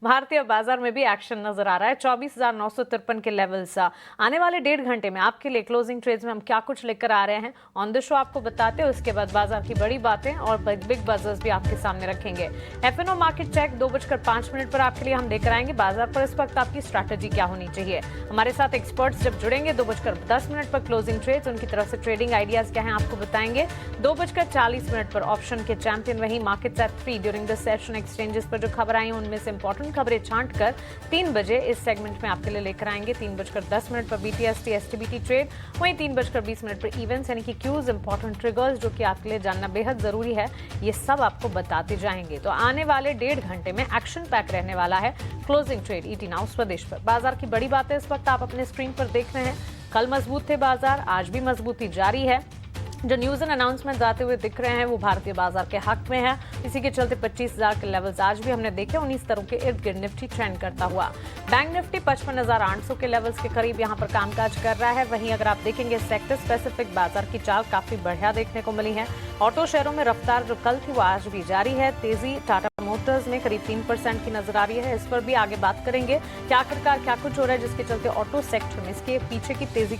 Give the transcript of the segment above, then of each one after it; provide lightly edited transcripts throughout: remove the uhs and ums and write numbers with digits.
भारतीय बाजार में भी एक्शन नजर आ रहा है। 24,953 के लेवल्स आने वाले 1.5 घंटे में आपके लिए क्लोजिंग ट्रेड्स में हम क्या कुछ लेकर आ रहे हैं ऑन द शो आपको बताते हैं। उसके बाद बाजार की बड़ी बातें और बिग बजर्स भी आपके सामने रखेंगे। एफएनओ मार्केट चेक 2:05 पर आपके लिए हम लेकर आएंगे। बाजार पर इस वक्त आपकी स्ट्रैटेजी क्या होनी चाहिए। हमारे साथ एक्सपर्ट्स जब जुड़ेंगे 2:10 पर क्लोजिंग ट्रेड्स, उनकी तरफ से ट्रेडिंग आइडियाज क्या हैं आपको बताएंगे। 2:40 पर ऑप्शन के चैंपियन वही markets at 3 during the session exchanges पर जो खबर आई उनमें से इंपॉर्टेंट खबरें छांट कर 3 बजे इस सेगमेंट में आपके लिए लेकर आएंगे। 3:10 पर बीटीएसटी एसटीबीटी ट्रेड, वहीं 3:20 पर इवेंट्स यानी कि क्यूज, इंपॉर्टेंट ट्रिगर्स जो कि आपके लिए जानना बेहद जरूरी है, ये सब आपको बताते जाएंगे। तो आने वाले 1.5 घंटे में एक्शन पैक रहने वाला है क्लोजिंग ट्रेड ईटी नाउ स्वदेश पर। बाजार की बड़ी बातें इस वक्त आप अपने स्क्रीन पर देख रहे हैं। कल मजबूत थे बाजार, आज भी मजबूती जारी है। जो न्यूज एंड अनाउंसमेंट आते हुए दिख रहे हैं वो भारतीय बाजार के हक में है। इसी के चलते 25,000 के लेवल्स आज भी हमने देखे। 19 स्तरों के इर्द गिर्द निफ्टी ट्रेंड करता हुआ। बैंक निफ्टी 55,800 के लेवल्स के करीब यहां पर कामकाज कर रहा है। वहीं अगर आप देखेंगे सेक्टर स्पेसिफिक बाजार की चाल काफी बढ़िया देखने को मिली है। ऑटो शेयरों में रफ्तार जो कल थी वो आज भी जारी है। तेजी टाटा मोटर्स में करीब 3% की नजर आ रही है। इस पर भी आगे बात करेंगे कि आखिरकार क्या कुछ हो रहा है जिसके चलते ऑटो सेक्टर में इसके पीछे की तेजी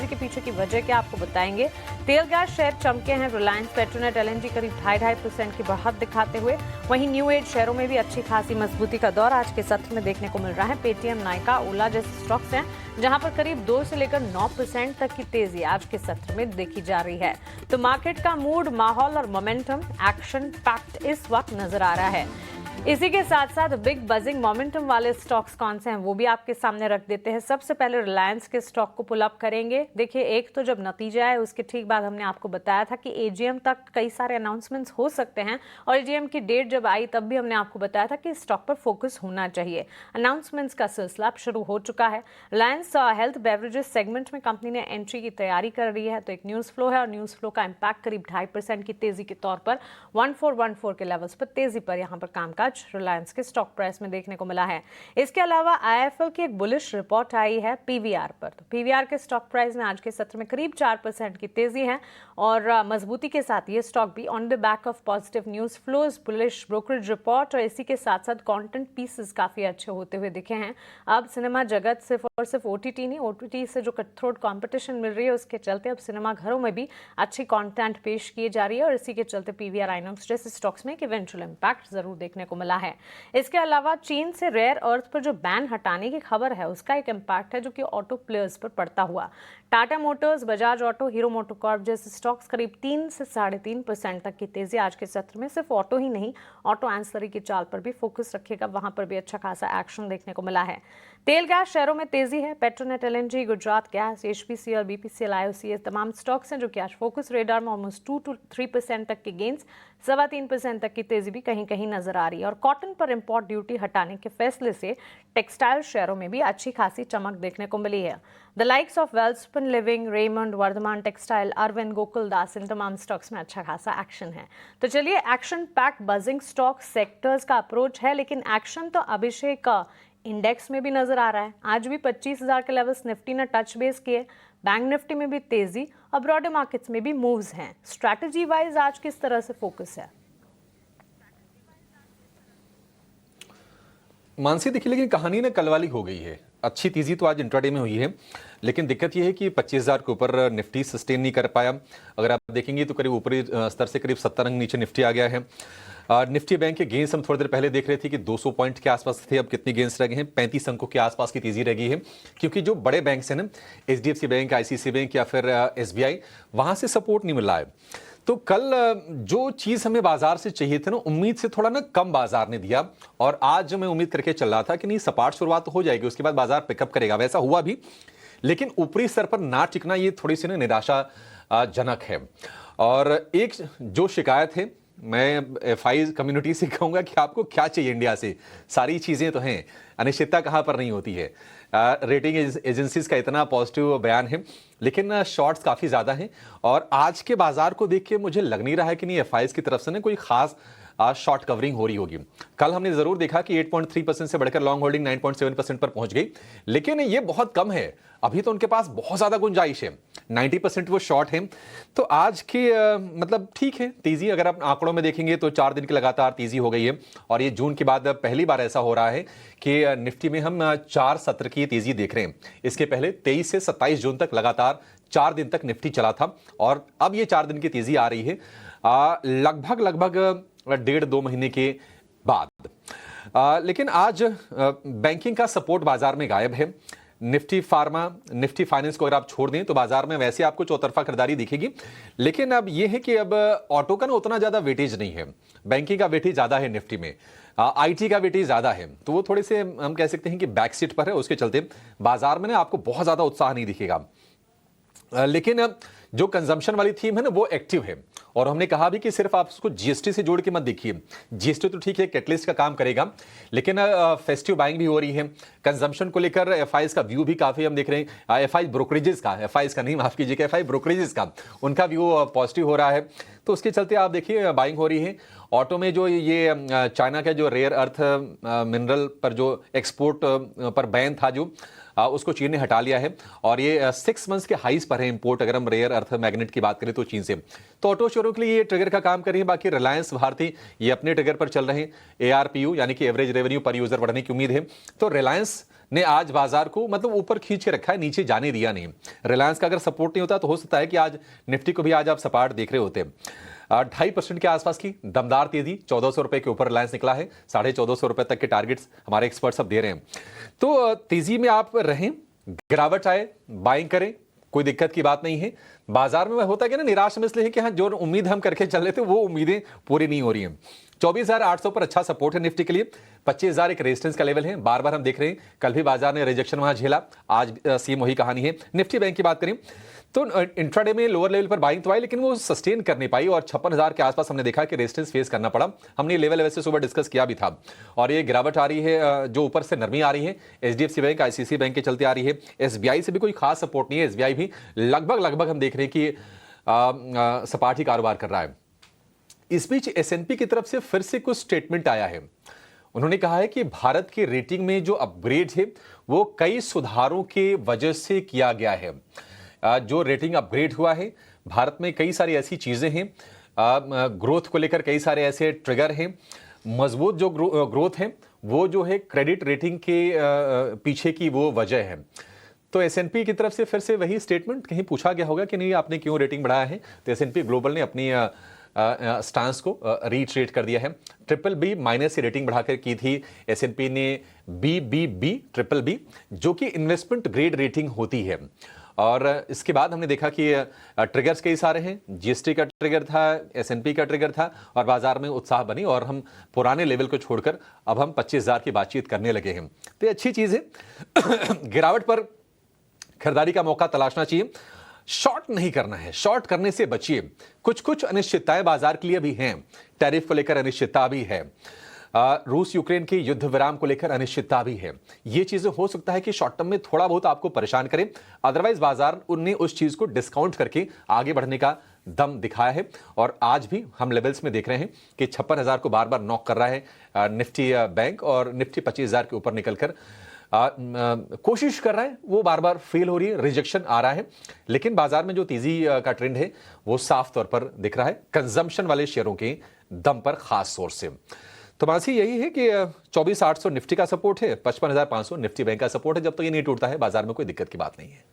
के पीछे की वजह क्या आपको बताएंगे। तेल गैस शेयर चमके हैं। रिलायंस पेट्रोनेट एलएनजी करीब 2.5% की बढ़त दिखाते हुए। वहीं न्यू एज शेयरों में भी अच्छी खासी मजबूती का दौर आज के सत्र में देखने को मिल रहा है। पेटीएम, नायका, ओला जैसे स्टॉक्स हैं जहां पर करीब 2 से लेकर 9% तक की तेजी आज के सत्र में देखी जा रही है। तो मार्केट का मूड, माहौल और मोमेंटम एक्शन पैक्ड इस वक्त नजर आ रहा है। इसी के साथ साथ बिग बजिंग मोमेंटम वाले स्टॉक्स कौन से हैं वो भी आपके सामने रख देते हैं। सबसे पहले रिलायंस के स्टॉक को पुल अप करेंगे। देखिए, एक तो जब नतीजा है उसके ठीक बाद हमने आपको बताया था कि एजीएम तक कई सारे अनाउंसमेंट्स हो सकते हैं और एजीएम की डेट जब आई तब भी हमने आपको बताया था कि स्टॉक पर फोकस होना चाहिए। अनाउंसमेंट्स का सिलसिला अब शुरू हो चुका है। रिलायंस हेल्थ बेवरेजेस सेगमेंट में कंपनी ने एंट्री की तैयारी कर रही है। तो एक न्यूज फ्लो है और न्यूज फ्लो का इंपैक्ट करीब 2.5% की तेजी के तौर पर 1414 के लेवल्स पर तेजी पर यहां पर कामकाज रिलायंस के स्टॉक प्राइस में देखने को मिला है। इसके अलावा आईएफएल की एक बुलिश रिपोर्ट आई है पीवीआर पर। तो पीवीआर के स्टॉक प्राइस में आज के सत्र में करीब 4% की तेजी है और मजबूती के साथ ये स्टॉक भी on the back of positive news flows, bullish brokerage report और इसी के साथ साथ कंटेंट पीसेस काफी अच्छे होते हुए दिखे हैं। अब सिनेमा जगत सिर्फ और सिर्फ ओटीटी नहीं, ओटीटी से जो कटथ्रोट कंपटीशन मिल रही है उसके चलते अब सिनेमा घरों में भी अच्छी कंटेंट पेश किए जा रही है और इसी के चलते पीवीआर, आइनॉक्स जैसे स्टॉक्स में एक इवेंचुअल इंपैक्ट जरूर देखने को मिला है। इसके अलावा चीन से रेयर अर्थ पर जो बैन हटाने की खबर है उसका एक इंपैक्ट है जो कि ऑटो प्लेयर्स पर पड़ता हुआ। Tata Motors, Bajaj Auto, hero MotoCorp जैसे स्टॉक्स करीब 3 से 3.5% तक की तेजी आज के सत्र में। सिर्फ ऑटो ही नहीं, ऑटो एंसलरी की चाल पर भी फोकस रखिएगा, वहां पर भी अच्छा खासा एक्शन देखने को मिला है। तेल गैस शेयरों में तेजी है। Petronet LNG, Gujarat gas, HPCL, BPCL, IOCL तमाम स्टॉक्स हैं जो कि आज फोकस रेडार में ऑलमोस्ट 2 to 3% तक की गेंस, 3.25% तक की तेजी भी कहीं कहीं नजर आ रही है। और कॉटन पर इंपोर्ट ड्यूटी हटाने के फैसले से टेक्सटाइल शेयरों में भी अच्छी खासी चमक देखने को मिली है। The likes of Welspun Living, Raymond, Vardhman Textile, Arvind, Gokaldas, इन तमाम स्टॉक्स में अच्छा खासा एक्शन है। तो चलिए, action pack buzzing stock sectors का अप्रोच है, लेकिन एक्शन तो अभिषेक इंडेक्स में भी नजर आ रहा है। आज भी 25,000 के लेवल्स निफ्टी ने टच बेस किए। बैंक निफ्टी में भी तेजी और ब्रॉडर मार्केट्स में भी मूव्स हैं। स्ट्रैटेजी वाइज आज किस तरह से फोकस है? मानसी, देखिए, लेकिन कहानी ना कल वाली हो गई है। अच्छी तेजी तो आज इंट्राडे में हुई है, लेकिन दिक्कत यह है कि 25,000 के ऊपर निफ्टी सस्टेन नहीं कर पाया। अगर आप देखेंगे तो करीब ऊपरी स्तर से करीब 70 अंक नीचे निफ्टी आ गया है। निफ्टी बैंक के गेंस हम थोड़ी देर पहले देख रहे थे कि 200 पॉइंट के आसपास थे। अब कितनी गेंस रह गए हैं? 35 अंकों के आसपास की तेजी रह गई है, क्योंकि जो बड़े बैंक हैं ना, एचडीएफसी बैंक, आईसीआईसी बैंक या फिर एसबीआई, वहां से सपोर्ट नहीं मिल रहा है। तो कल जो चीज हमें बाजार से चाहिए थी ना, उम्मीद से थोड़ा ना कम बाजार ने दिया। और आज मैं उम्मीद करके चल रहा था कि नहीं, सपाट शुरुआत तो हो जाएगी, उसके बाद बाजार पिकअप करेगा। वैसा हुआ भी, लेकिन ऊपरी स्तर पर ना टिकना ये थोड़ी सी ना निराशाजनक है। और एक जो शिकायत है, मैं एफआई कम्युनिटी से कहूंगा कि आपको क्या चाहिए इंडिया से? सारी चीजें तो हैं, अनिश्चितता कहां पर नहीं होती है। रेटिंग एजेंसीज का इतना पॉजिटिव बयान है, लेकिन शॉर्ट्स काफी ज्यादा हैं। और आज के बाजार को देख के मुझे लग नहीं रहा है कि नहीं एफआईज की तरफ से ना कोई खास आज शॉर्ट कवरिंग हो रही होगी। कल हमने जरूर देखा कि 8.3% से बढ़कर लॉन्ग होल्डिंग 9.7% पर पहुंच गई, लेकिन ये बहुत कम है। अभी तो उनके पास बहुत ज्यादा गुंजाइश है, 90% वो शॉर्ट है। तो आज की मतलब ठीक है तेजी, अगर आप आंकड़ों में देखेंगे तो 4 दिन की लगातार तेजी हो गई है। और ये जून के बाद पहली बार ऐसा हो रहा है कि निफ्टी में हम 4 सत्र की तेजी देख रहे हैं। इसके पहले 23 से 27 जून तक लगातार 4 दिन तक निफ्टी चला था, और अब ये 4 दिन की तेजी आ रही है लगभग 1.5-2 महीने के बाद। लेकिन आज बैंकिंग का सपोर्ट बाजार में गायब है। निफ्टी फार्मा, निफ्टी फाइनेंस को अगर आप छोड़ दें तो बाजार में वैसे आपको चौतरफा खरीदारी दिखेगी, लेकिन अब यह है कि अब ऑटो का ना उतना ज्यादा वेटेज नहीं है, बैंकिंग का वेटेज ज्यादा है निफ्टी में, आईटी का वेटेज ज्यादा है, तो वो थोड़े से हम कह सकते हैं कि बैक सीट पर है। उसके चलते बाजार में ना आपको बहुत ज्यादा उत्साह नहीं दिखेगा। लेकिन जो कंजम्पशन वाली थीम है ना वो एक्टिव है, और हमने कहा भी कि सिर्फ आप उसको जीएसटी से जोड़ के मत देखिए। जीएसटी तो ठीक है, कैटलिस्ट का काम करेगा, लेकिन फेस्टिव बाइंग भी हो रही है। कंजम्पशन को लेकर एफआईज का व्यू भी काफी हम देख रहे हैं, एफआई ब्रोकरेजेस का, एफआईज का नहीं माफ कीजिएगा, एफआई ब्रोकरेजेस का उनका व्यू पॉजिटिव हो रहा है। तो उसके चलते आप देखिए बाइंग हो रही है। ऑटो में जो ये चाइना का जो रेयर अर्थ मिनरल पर जो एक्सपोर्ट पर बैन था, जो उसको चीन ने हटा लिया है, और ये 6 मंथ्स के हाईस पर है इंपोर्ट, अगर हम रेयर अर्थ मैग्नेट की बात करें तो चीन से। तो ऑटो शोरों के लिए ये ट्रिगर का काम कर रही है। बाकी रिलायंस, भारती ये अपने ट्रिगर पर चल रहे हैं। एआरपीयू यानी कि एवरेज रेवेन्यू पर यूजर बढ़ने की उम्मीद है। तो रिलायंस ने आज बाजार को मतलब ऊपर खींच के रखा है, नीचे जाने दिया नहीं। रिलायंस का अगर सपोर्ट नहीं होता तो हो सकता है कि आज निफ्टी को भी आज आप सपाट देख रहे होते। 2.5% के आसपास की दमदार तेजी, 1400 रुपए के ऊपर रिलायंस निकला है। 1450 रुपए तक के टारगेट्स हमारे एक्सपर्ट्स अब दे रहे हैं। तो तेजी में आप रहें, गिरावट आए बाइंग करें, कोई दिक्कत की बात नहीं है। बाजार में होता है कि ना, निराश में इसलिए है कि हाँ जो उम्मीद हम करके चल रहे थे वो उम्मीदें पूरी नहीं हो रही हैं। 24,800 पर अच्छा सपोर्ट है निफ्टी के लिए। 25,000 एक रेजिस्टेंस का लेवल है, बार बार हम देख रहे हैं। कल भी बाजार ने रिजेक्शन वहां झेला, आज सेम वही कहानी है। निफ्टी बैंक की बात करें तो इंट्राडे में लोअर लेवल पर बाइंग तो आई, लेकिन वो सस्टेन कर नहीं पाई, और 56,000 के आसपास हमने देखा कि रेजिस्टेंस फेस करना पड़ा। हमने लेवल वैसे सुबह डिस्कस किया भी था, और ये गिरावट आ रही है, जो ऊपर से नरमी आ रही है। एचडीएफसी बैंक, आईसीसी बैंक के चलते आ रही है। एसबीआई से भी कोई खास सपोर्ट नहीं है, एसबीआई भी लगभग हम देख रहे हैं कि सपाट ही कारोबार कर रहा है। इस बीच एसएनपी की तरफ से फिर से कुछ स्टेटमेंट आया है। उन्होंने कहा है कि भारत की रेटिंग में जो अपग्रेड है वो कई सुधारों के वजह से किया गया है। जो रेटिंग अपग्रेड हुआ है, भारत में कई सारी ऐसी चीजें हैं, ग्रोथ को लेकर कई सारे ऐसे ट्रिगर हैं। मजबूत जो ग्रोथ है वो जो है क्रेडिट रेटिंग के पीछे की वो वजह है। तो एसएनपी की तरफ से फिर से वही स्टेटमेंट, कहीं पूछा गया होगा कि नहीं आपने क्यों रेटिंग बढ़ाया है, तो एसएनपी ग्लोबल ने अपनी स्टांस को रीट्रेट कर दिया है। BBB- से रेटिंग बढ़ाकर की थी एसएनपी ने BBB BBB, जो कि इन्वेस्टमेंट ग्रेड रेटिंग होती है। और इसके बाद हमने देखा कि ट्रिगर्स कई सारे हैं, जीएसटी का ट्रिगर था, एसएनपी का ट्रिगर था, और बाजार में उत्साह बनी, और हम पुराने लेवल को छोड़कर अब हम 25,000 की बातचीत करने लगे हैं। तो ये अच्छी चीज है। गिरावट पर खरीदारी का मौका तलाशना चाहिए, शॉर्ट नहीं करना है, शॉर्ट करने से बचिए। कुछ अनिश्चितताएं बाजार के लिए भी हैं, टैरिफ को लेकर अनिश्चितता भी है, रूस यूक्रेन के युद्ध विराम को लेकर अनिश्चितता भी है। ये चीजें हो सकता है कि शॉर्ट टर्म में थोड़ा बहुत आपको परेशान करें, अदरवाइज बाजार उनने उस चीज को डिस्काउंट करके आगे बढ़ने का दम दिखाया है। और आज भी हम लेवल्स में देख रहे हैं कि 56,000 को बार बार नॉक कर रहा है निफ्टी बैंक, और निफ्टी 25,000 के ऊपर निकलकर कोशिश कर रहा है, वो बार बार फेल हो रही है, रिजेक्शन आ रहा है। लेकिन बाजार में जो तेजी का ट्रेंड है वो साफ तौर पर दिख रहा है, कंजम्पशन वाले शेयरों के दम पर खास सोर्स से। तो मानसी यही है कि 24,800 निफ्टी का सपोर्ट है, 55,500 निफ्टी बैंक का सपोर्ट है। जब तक ये नहीं टूटता है बाजार में कोई दिक्कत की बात नहीं है।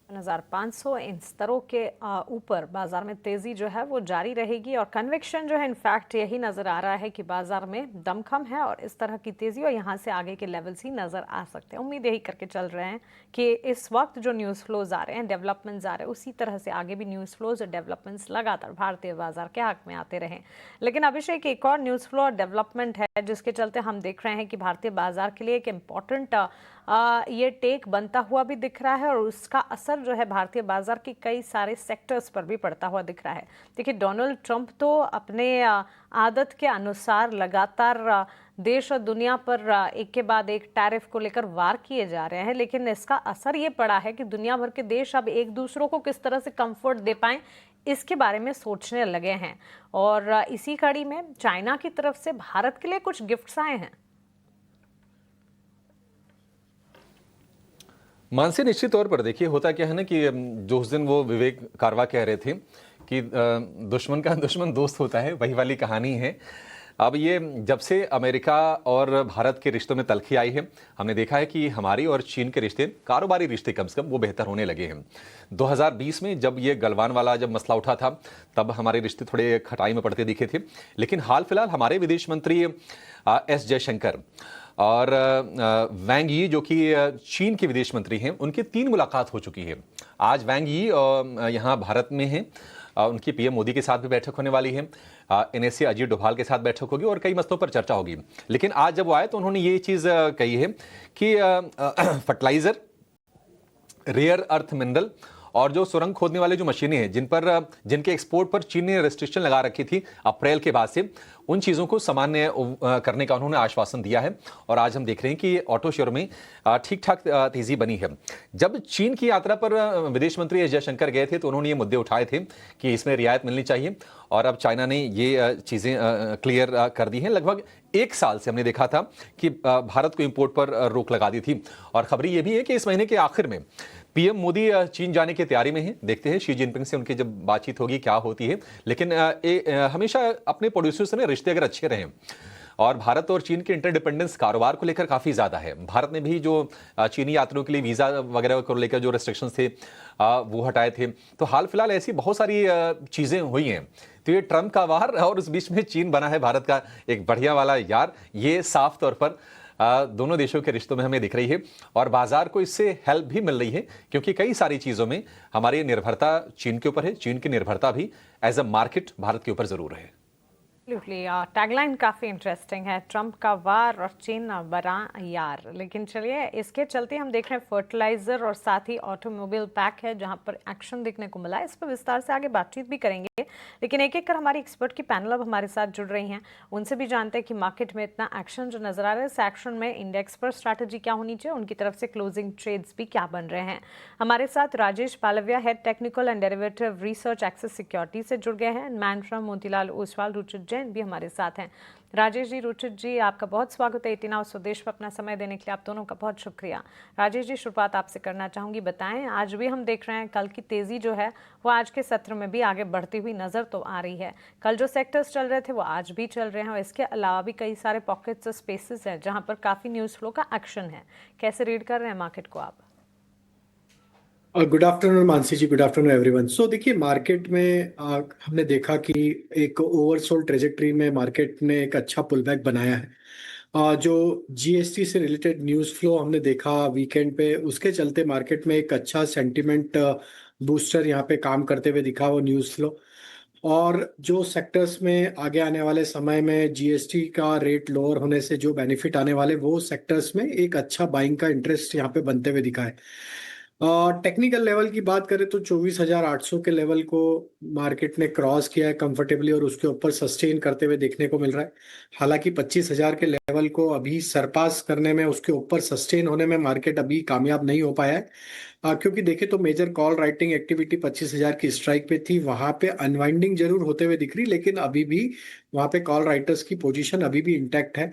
5500 इन स्तरों के ऊपर बाजार में तेजी जो है वो जारी रहेगी, और कन्विक्शन जो है इनफैक्ट यही नजर आ रहा है कि बाजार में दमखम है, और इस तरह की तेजी और यहाँ से आगे के लेवल्स ही नजर आ सकते हैं। उम्मीद यही करके चल रहे हैं कि इस वक्त जो न्यूज़ फ्लोज आ रहे हैं, डेवलपमेंट्स आ रहे हैं, उसी तरह से आगे भी न्यूज़ फ्लोज और डेवलपमेंट्स लगातार भारतीय बाजार के हक में आते रहें। लेकिन अभिषेक, एक और न्यूज़ फ्लो और डेवलपमेंट है जिसके चलते हम देख रहे हैं कि भारतीय बाजार के लिए एक इम्पॉर्टेंट ये टेक बनता हुआ भी दिख रहा है, और उसका असर जो है भारतीय बाजार के कई सारे सेक्टर्स पर भी पड़ता हुआ दिख रहा है। देखिए, डोनाल्ड ट्रंप तो अपने आदत के अनुसार लगातार देश और दुनिया पर एक के बाद एक टैरिफ को लेकर वार किए जा रहे हैं, लेकिन इसका असर ये पड़ा है कि दुनिया भर के देश अब एक दूसरों को किस तरह से कंफर्ट दे पाएं, इसके बारे में सोचने लगे हैं। और इसी कड़ी में चाइना की तरफ से भारत के लिए कुछ गिफ्ट्स आए हैं। मानसी, निश्चित तौर पर देखिए होता क्या है ना कि जो उस दिन वो विवेक कारवा कह रहे थे कि दुश्मन का दुश्मन दोस्त होता है, वही वाली कहानी है। अब ये जब से अमेरिका और भारत के रिश्तों में तल्खी आई है, हमने देखा है कि हमारी और चीन के रिश्ते, कारोबारी रिश्ते कम से कम, वो बेहतर होने लगे हैं। 2020 में जब ये गलवान वाला जब मसला उठा था, तब हमारे रिश्ते थोड़े खटाई में पड़ते दिखे थे। लेकिन हाल फिलहाल हमारे विदेश मंत्री एस जयशंकर और वैंग यी, जो कि चीन के विदेश मंत्री हैं, उनकी 3 मुलाकात हो चुकी है। आज वैंग यी यहाँ भारत में हैं, उनकी पीएम मोदी के साथ भी बैठक होने वाली है, एनएसए अजीत डोभाल के साथ बैठक होगी और कई मसलों पर चर्चा होगी। लेकिन आज जब वो आए तो उन्होंने ये चीज़ कही है कि फर्टिलाइजर, रेयर अर्थ मिनरल और जो सुरंग खोदने वाले जो मशीनें हैं, जिनके एक्सपोर्ट पर चीन ने रेस्ट्रिक्शन लगा रखी थी अप्रैल के बाद से, उन चीज़ों को सामान्य करने का उन्होंने आश्वासन दिया है। और आज हम देख रहे हैं कि ऑटो शेयर में ठीक ठाक तेजी बनी है। जब चीन की यात्रा पर विदेश मंत्री एस जयशंकर गए थे तो उन्होंने ये मुद्दे उठाए थे कि इसमें रियायत मिलनी चाहिए, और अब चाइना ने ये चीज़ें क्लियर कर दी हैं। लगभग 1 साल से हमने देखा था कि भारत को इंपोर्ट पर रोक लगा दी थी। और खबरी ये भी है कि इस महीने के आखिर में पीएम मोदी चीन जाने की तैयारी में हैं। देखते हैं शी जिनपिंग से उनकी जब बातचीत होगी क्या होती है। लेकिन हमेशा अपने पड़ोसियों से रिश्ते अगर अच्छे रहें, और भारत और चीन के इंटरडिपेंडेंस कारोबार को लेकर काफ़ी ज़्यादा है। भारत ने भी जो चीनी यात्रियों के लिए वीज़ा वगैरह को लेकर जो रेस्ट्रिक्शंस थे वो हटाए थे। तो हाल फिलहाल ऐसी बहुत सारी चीज़ें हुई हैं। तो ये ट्रंप का वार और उस बीच में चीन बना है भारत का एक बढ़िया वाला यार, ये साफ तौर पर दोनों देशों के रिश्तों में हमें दिख रही है। और बाजार को इससे हेल्प भी मिल रही है, क्योंकि कई सारी चीज़ों में हमारी निर्भरता चीन के ऊपर है, चीन की निर्भरता भी एज अ मार्केट भारत के ऊपर ज़रूर है। टैगलाइन काफ़ी इंटरेस्टिंग है, ट्रंप का वार और चीन बड़ा यार। लेकिन चलिए, इसके चलते हम देख रहे हैं फर्टिलाइजर और साथ ही ऑटोमोबाइल पैक है जहां पर एक्शन देखने को मिला है। इस पर विस्तार से आगे बातचीत भी करेंगे, लेकिन एक एक कर हमारी एक्सपर्ट की पैनल अब हमारे साथ जुड़ रही हैं। उनसे भी जानते हैं कि मार्केट में इतना एक्शन जो नजर आ रहा है, इस एक्शन में इंडेक्स पर स्ट्रैटेजी क्या होनी चाहिए, उनकी तरफ से क्लोजिंग ट्रेड्स भी क्या बन रहे हैं। हमारे साथ Rajesh Palviya, head technical and derivative research Axis security से जुड़ गए हैं। मैन फ्रॉम मोतीलाल ओसवाल, रुचित जैन भी हमारे साथ हैं। राजेश जी, रुचित जी, आपका बहुत स्वागत है 18 आवर्स स्वदेश पर अपना समय देने के लिए। आप दोनों का बहुत शुक्रिया। राजेश जी, शुरुआत आपसे करना चाहूंगी, बताएं, आज भी हम देख रहे हैं कल की तेजी जो है वो आज के सत्र में भी आगे बढ़ती हुई नजर तो आ रही है। कल जो सेक्टर्स चल रहे थे वो आज भी चल रहे हैं, और इसके अलावा भी कई सारे पॉकेट्स और स्पेसेस हैं जहां पर काफी न्यूज फ्लो का एक्शन है। कैसे रीड कर रहे हैं मार्केट को आप? गुड आफ्टरनून मानसी जी, गुड आफ्टरनून एवरीवन। सो देखिए, मार्केट में हमने देखा कि एक ओवरसोल्ड ट्रेजेक्टरी में मार्केट ने एक अच्छा पुलबैक बनाया है। जो जीएसटी से रिलेटेड न्यूज़ फ्लो हमने देखा वीकेंड पे, उसके चलते मार्केट में एक अच्छा सेंटिमेंट बूस्टर यहाँ पे काम करते हुए दिखा वो न्यूज़ फ्लो। और जो सेक्टर्स में आगे आने वाले समय में जीएसटी का रेट लोअर होने से जो बेनिफिट आने वाले, वो सेक्टर्स में एक अच्छा बाइंग का इंटरेस्ट यहाँ पे बनते हुए दिखा है। टेक्निकल लेवल की बात करें तो 24,800 के लेवल को मार्केट ने क्रॉस किया है कंफर्टेबली, और उसके ऊपर सस्टेन करते हुए देखने को मिल रहा है। हालांकि 25,000 के लेवल को अभी सरपास करने में, उसके ऊपर सस्टेन होने में मार्केट अभी कामयाब नहीं हो पाया है। क्योंकि देखे तो मेजर कॉल राइटिंग एक्टिविटी 25,000 की स्ट्राइक पे थी, वहां पे अनवाइंडिंग जरूर होते हुए दिख रही, लेकिन अभी भी वहां पे कॉल राइटर्स की पोजीशन अभी भी इंटैक्ट है।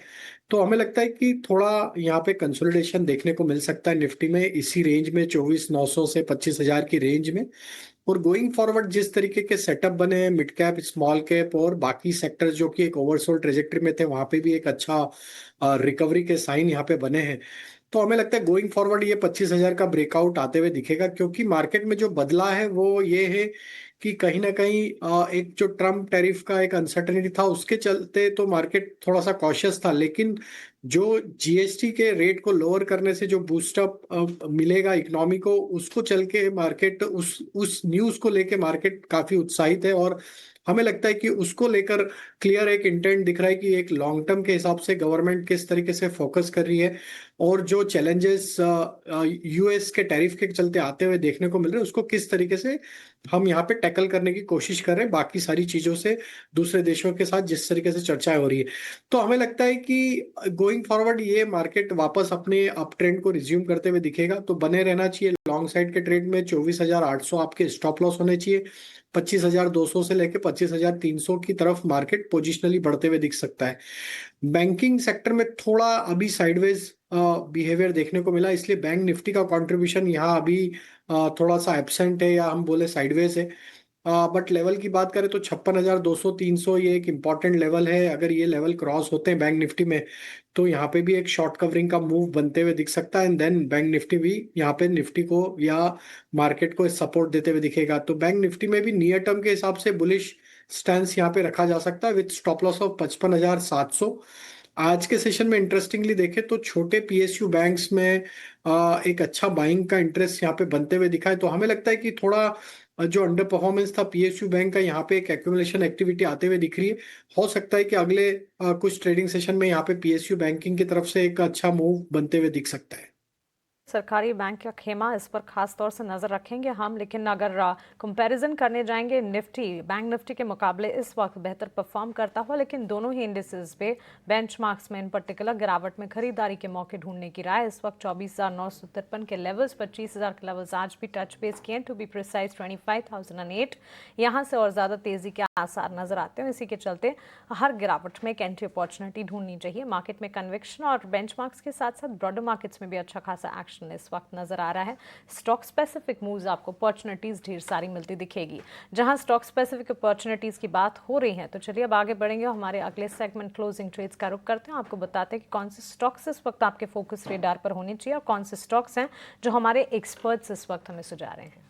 तो हमें लगता है कि थोड़ा यहाँ पे कंसोलिडेशन देखने को मिल सकता है निफ्टी में, इसी रेंज में 24,900 से 25,000 की रेंज में। और गोइंग फॉरवर्ड जिस तरीके के सेटअप बने हैं मिड कैप, स्मॉल कैप और बाकी सेक्टर्स जो कि एक ओवरसोल्ड ट्रेजेक्टरी में थे, वहां पे भी एक अच्छा रिकवरी के साइन यहाँ पे बने हैं। तो हमें लगता है गोइंग फॉरवर्ड ये 25,000 का ब्रेकआउट आते हुए दिखेगा, क्योंकि मार्केट में जो बदला है वो ये है कि कहीं ना कहीं एक जो ट्रम्प टैरिफ का एक अनसर्टेनिटी था, उसके चलते तो मार्केट थोड़ा सा कॉशियस था। लेकिन जो जीएसटी के रेट को लोअर करने से जो बूस्टअप मिलेगा इकोनॉमी को, उसको चल के मार्केट उस न्यूज को लेके मार्केट काफी उत्साहित है। और हमें लगता है कि उसको लेकर क्लियर एक इंटेंट दिख रहा है कि एक लॉन्ग टर्म के हिसाब से गवर्नमेंट किस तरीके से फोकस कर रही है, और जो चैलेंजेस यूएस के टैरिफ के चलते आते हुए देखने को मिल रहे हैं, उसको किस तरीके से हम यहाँ पे टैकल करने की कोशिश कर रहे हैं बाकी सारी चीजों से, दूसरे देशों के साथ जिस तरीके से चर्चाएं हो रही है। तो हमें लगता है कि गोइंग फॉरवर्ड ये मार्केट वापस अपने अप ट्रेंड को रिज्यूम करते हुए दिखेगा, तो बने रहना चाहिए लॉन्ग साइड के ट्रेड में। 24,800 आपके स्टॉप लॉस होने चाहिए। 25,200 से लेके 25,300 की तरफ मार्केट पोजिशनली बढ़ते हुए दिख सकता है। बैंकिंग सेक्टर में थोड़ा अभी साइडवेज बिहेवियर देखने को मिला, इसलिए बैंक निफ्टी का कंट्रीब्यूशन यहाँ अभी थोड़ा सा एब्सेंट है, या हम बोले साइडवेज है। बट लेवल की बात करें तो 56,200 300 ये एक इम्पॉर्टेंट लेवल है। अगर ये लेवल क्रॉस होते हैं बैंक निफ्टी में, तो यहाँ पे भी एक शॉर्ट कवरिंग का मूव बनते हुए दिख सकता है, एंड देन बैंक निफ्टी भी यहाँ पे निफ्टी को या मार्केट को सपोर्ट देते हुए दिखेगा। तो बैंक निफ्टी में भी नियर टर्म के हिसाब से बुलिश स्टैंस यहाँ पे रखा जा सकता है विथ स्टॉप लॉस ऑफ 55,700। आज के सेशन में इंटरेस्टिंगली देखें तो छोटे पीएसयू बैंक्स में एक अच्छा बाइंग का इंटरेस्ट यहाँ पे बनते हुए दिखा है। तो हमें लगता है कि थोड़ा जो अंडर परफॉर्मेंस था पीएसयू बैंक का, यहाँ पे एक एक्यूमुलेशन एक्टिविटी आते हुए दिख रही है। हो सकता है कि अगले कुछ ट्रेडिंग सेशन में यहाँ पे पीएसयू बैंकिंग की तरफ से एक अच्छा मूव बनते हुए दिख सकता है। सरकारी बैंक का खेमा, इस पर खास तौर से नजर रखेंगे हम। लेकिन अगर कंपैरिजन करने जाएंगे, निफ्टी बैंक निफ्टी के मुकाबले इस वक्त बेहतर परफॉर्म करता हुआ, लेकिन दोनों ही इंडिसेस पे बेंचमार्क्स में इन पर्टिकुलर गिरावट में खरीदारी के मौके ढूंढने की राय। इस वक्त 24,953 के लेवल्स, 25,000 के लेवल्स आज भी टच बेस किए हैं। टू बी प्रिसाइज 25,008 यहाँ से और ज्यादा तेजी के आसार नजर आते हैं। इसी के चलते हर गिरावट में एक एंट्री अपॉर्चुनिटी ढूंढनी चाहिए। मार्केट में कन्विक्शन और बेंचमार्क्स के साथ साथ ब्रॉडर मार्केट्स में भी अच्छा खासा एक्शन इस वक्त नजर आ रहा है। स्टॉक स्पेसिफिक मूव्स आपको अपॉर्चुनिटीज ढेर सारी मिलती दिखेगी। जहां स्टॉक स्पेसिफिक अपॉर्चुनिटीज की बात हो रही है, तो चलिए अब आगे बढ़ेंगे। हमारे अगले सेगमेंट क्लोजिंग ट्रेड्स का रुख करते हैं। आपको बताते हैं कि कौन से स्टॉक्स इस वक्त आपके फोकस रेडार पर होने चाहिए और कौन से स्टॉक्स हैं जो हमारे एक्सपर्ट्स इस वक्त हमें सुझा रहे हैं।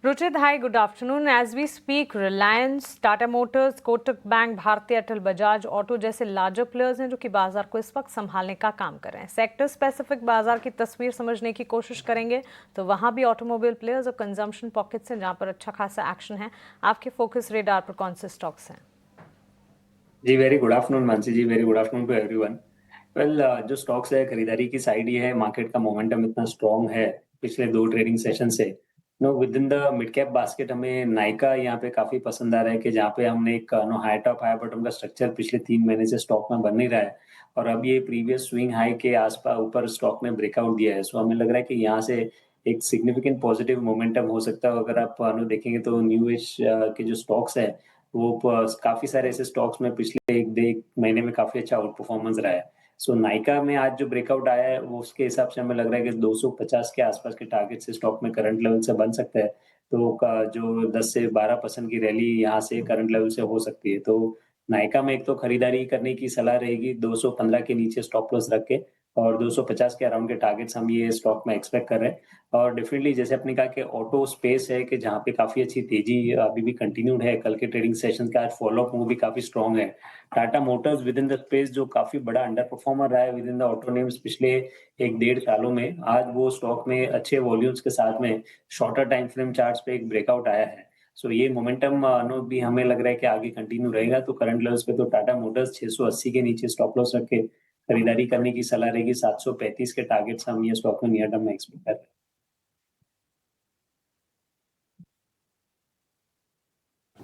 Ruchit, hi, good afternoon. As we speak, Reliance, Tata Motors, Kotak Bank, Bharti Airtel, Bajaj Auto जैसे लार्जर प्लेयर्स हैं जो कि बाजार को इस वक्त संभालने का काम कर रहे हैं। सेक्टर स्पेसिफिक बाजार की तस्वीर समझने की कोशिश करेंगे तो वहां भी ऑटोमोबाइल प्लेयर्स और कंजम्पशन पॉकेट्स हैं जहां पर अच्छा खासा एक्शन है। आपके फोकस रेडार पर कौन से स्टॉक्स हैं? जी very good afternoon Mansi ji, very good afternoon to everyone. Well, जो स्टॉक्स है खरीदारी की साइड ये है, मार्केट का मोमेंटम इतना स्ट्रांग है पिछले दो ट्रेडिंग सेशन से। Know with in the mid cap basket हमें नाइका यहाँ पे काफी पसंद आ रहा है कि जहाँ पे हमने एक हाई टॉप हाई बॉटम का स्ट्रक्चर पिछले 3 महीने से स्टॉक में बन नहीं रहा है, और अब ये प्रीवियस स्विंग हाई के आसपास ऊपर स्टॉक में ब्रेकआउट दिया है। सो हमें लग रहा है कि यहाँ से एक सिग्निफिकेंट पॉजिटिव मोमेंटम हो सकता है। अगर आप देखेंगे तो न्यू एज के जो स्टॉक्स है वो काफी सारे ऐसे स्टॉक्स में पिछले एक महीने में काफी अच्छा आउट परफॉर्मेंस रहा है। सो नाइका में आज जो ब्रेकआउट आया है वो उसके हिसाब से हमें लग रहा है कि 250 के आसपास के टारगेट से स्टॉक में करंट लेवल से बन सकता है। तो जो 10 से 12% की रैली यहाँ से करंट लेवल से हो सकती है। तो नाइका में एक तो खरीदारी करने की सलाह रहेगी 215 के नीचे स्टॉप लॉस रख के, और 250 के अराउंड के टारगेट्स हम ये स्टॉक में एक्सपेक्ट कर रहे हैं। और डेफिनेटली जैसे आपने कहा कि ऑटो स्पेस है कि जहाँ पे काफी अच्छी तेजी अभी भी कंटिन्यूड है। कल के ट्रेडिंग सेशन का आज फॉलोअप मूव भी काफी स्ट्रॉन्ग है। Tata Motors with in the space जो काफी बड़ा अंडर परफॉर्मर रहा है with in the auto names पिछले 1-1.5 सालों में, आज वो स्टॉक में अच्छे वॉल्यूम्स के साथ में शॉर्टर टाइम फ्रेम चार्ट्स पे एक ब्रेकआउट आया है। सो ये मोमेंटम भी हमें लग रहा है कि आगे कंटिन्यू रहेगा। तो करंट लेवल्स पे तो टाटा मोटर्स 680 के नीचे स्टॉप लॉस रख के खरीदारी करने की सलाह रहेगी। 735 के टारगेट्स हम ये स्टॉक में नियर टर्म में एक्सपेक्ट कर रहे हैं।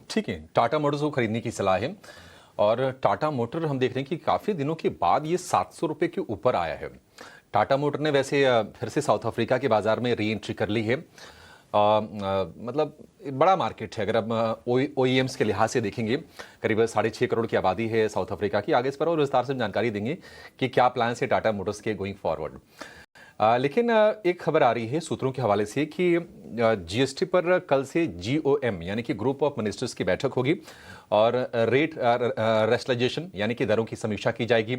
ठीक है, टाटा मोटर्स को खरीदने की सलाह है। और टाटा मोटर हम देख रहे हैं कि काफ़ी दिनों के बाद ये 700 रुपये के ऊपर आया है। टाटा मोटर ने वैसे फिर से साउथ अफ्रीका के बाजार में री एंट्री कर ली है। मतलब बड़ा मार्केट है। अगर आप OEMs के लिहाज से देखेंगे, करीब 6.5 करोड़ की आबादी है साउथ अफ्रीका की। आगे इस पर और विस्तार से जानकारी देंगे कि क्या प्लान है टाटा मोटर्स के गोइंग फॉरवर्ड। लेकिन एक खबर आ रही है सूत्रों के हवाले से कि GST पर कल से GOM यानी कि ग्रुप ऑफ मिनिस्टर्स की बैठक होगी और रेट रेशनलाइजेशन यानी कि दरों की समीक्षा की जाएगी।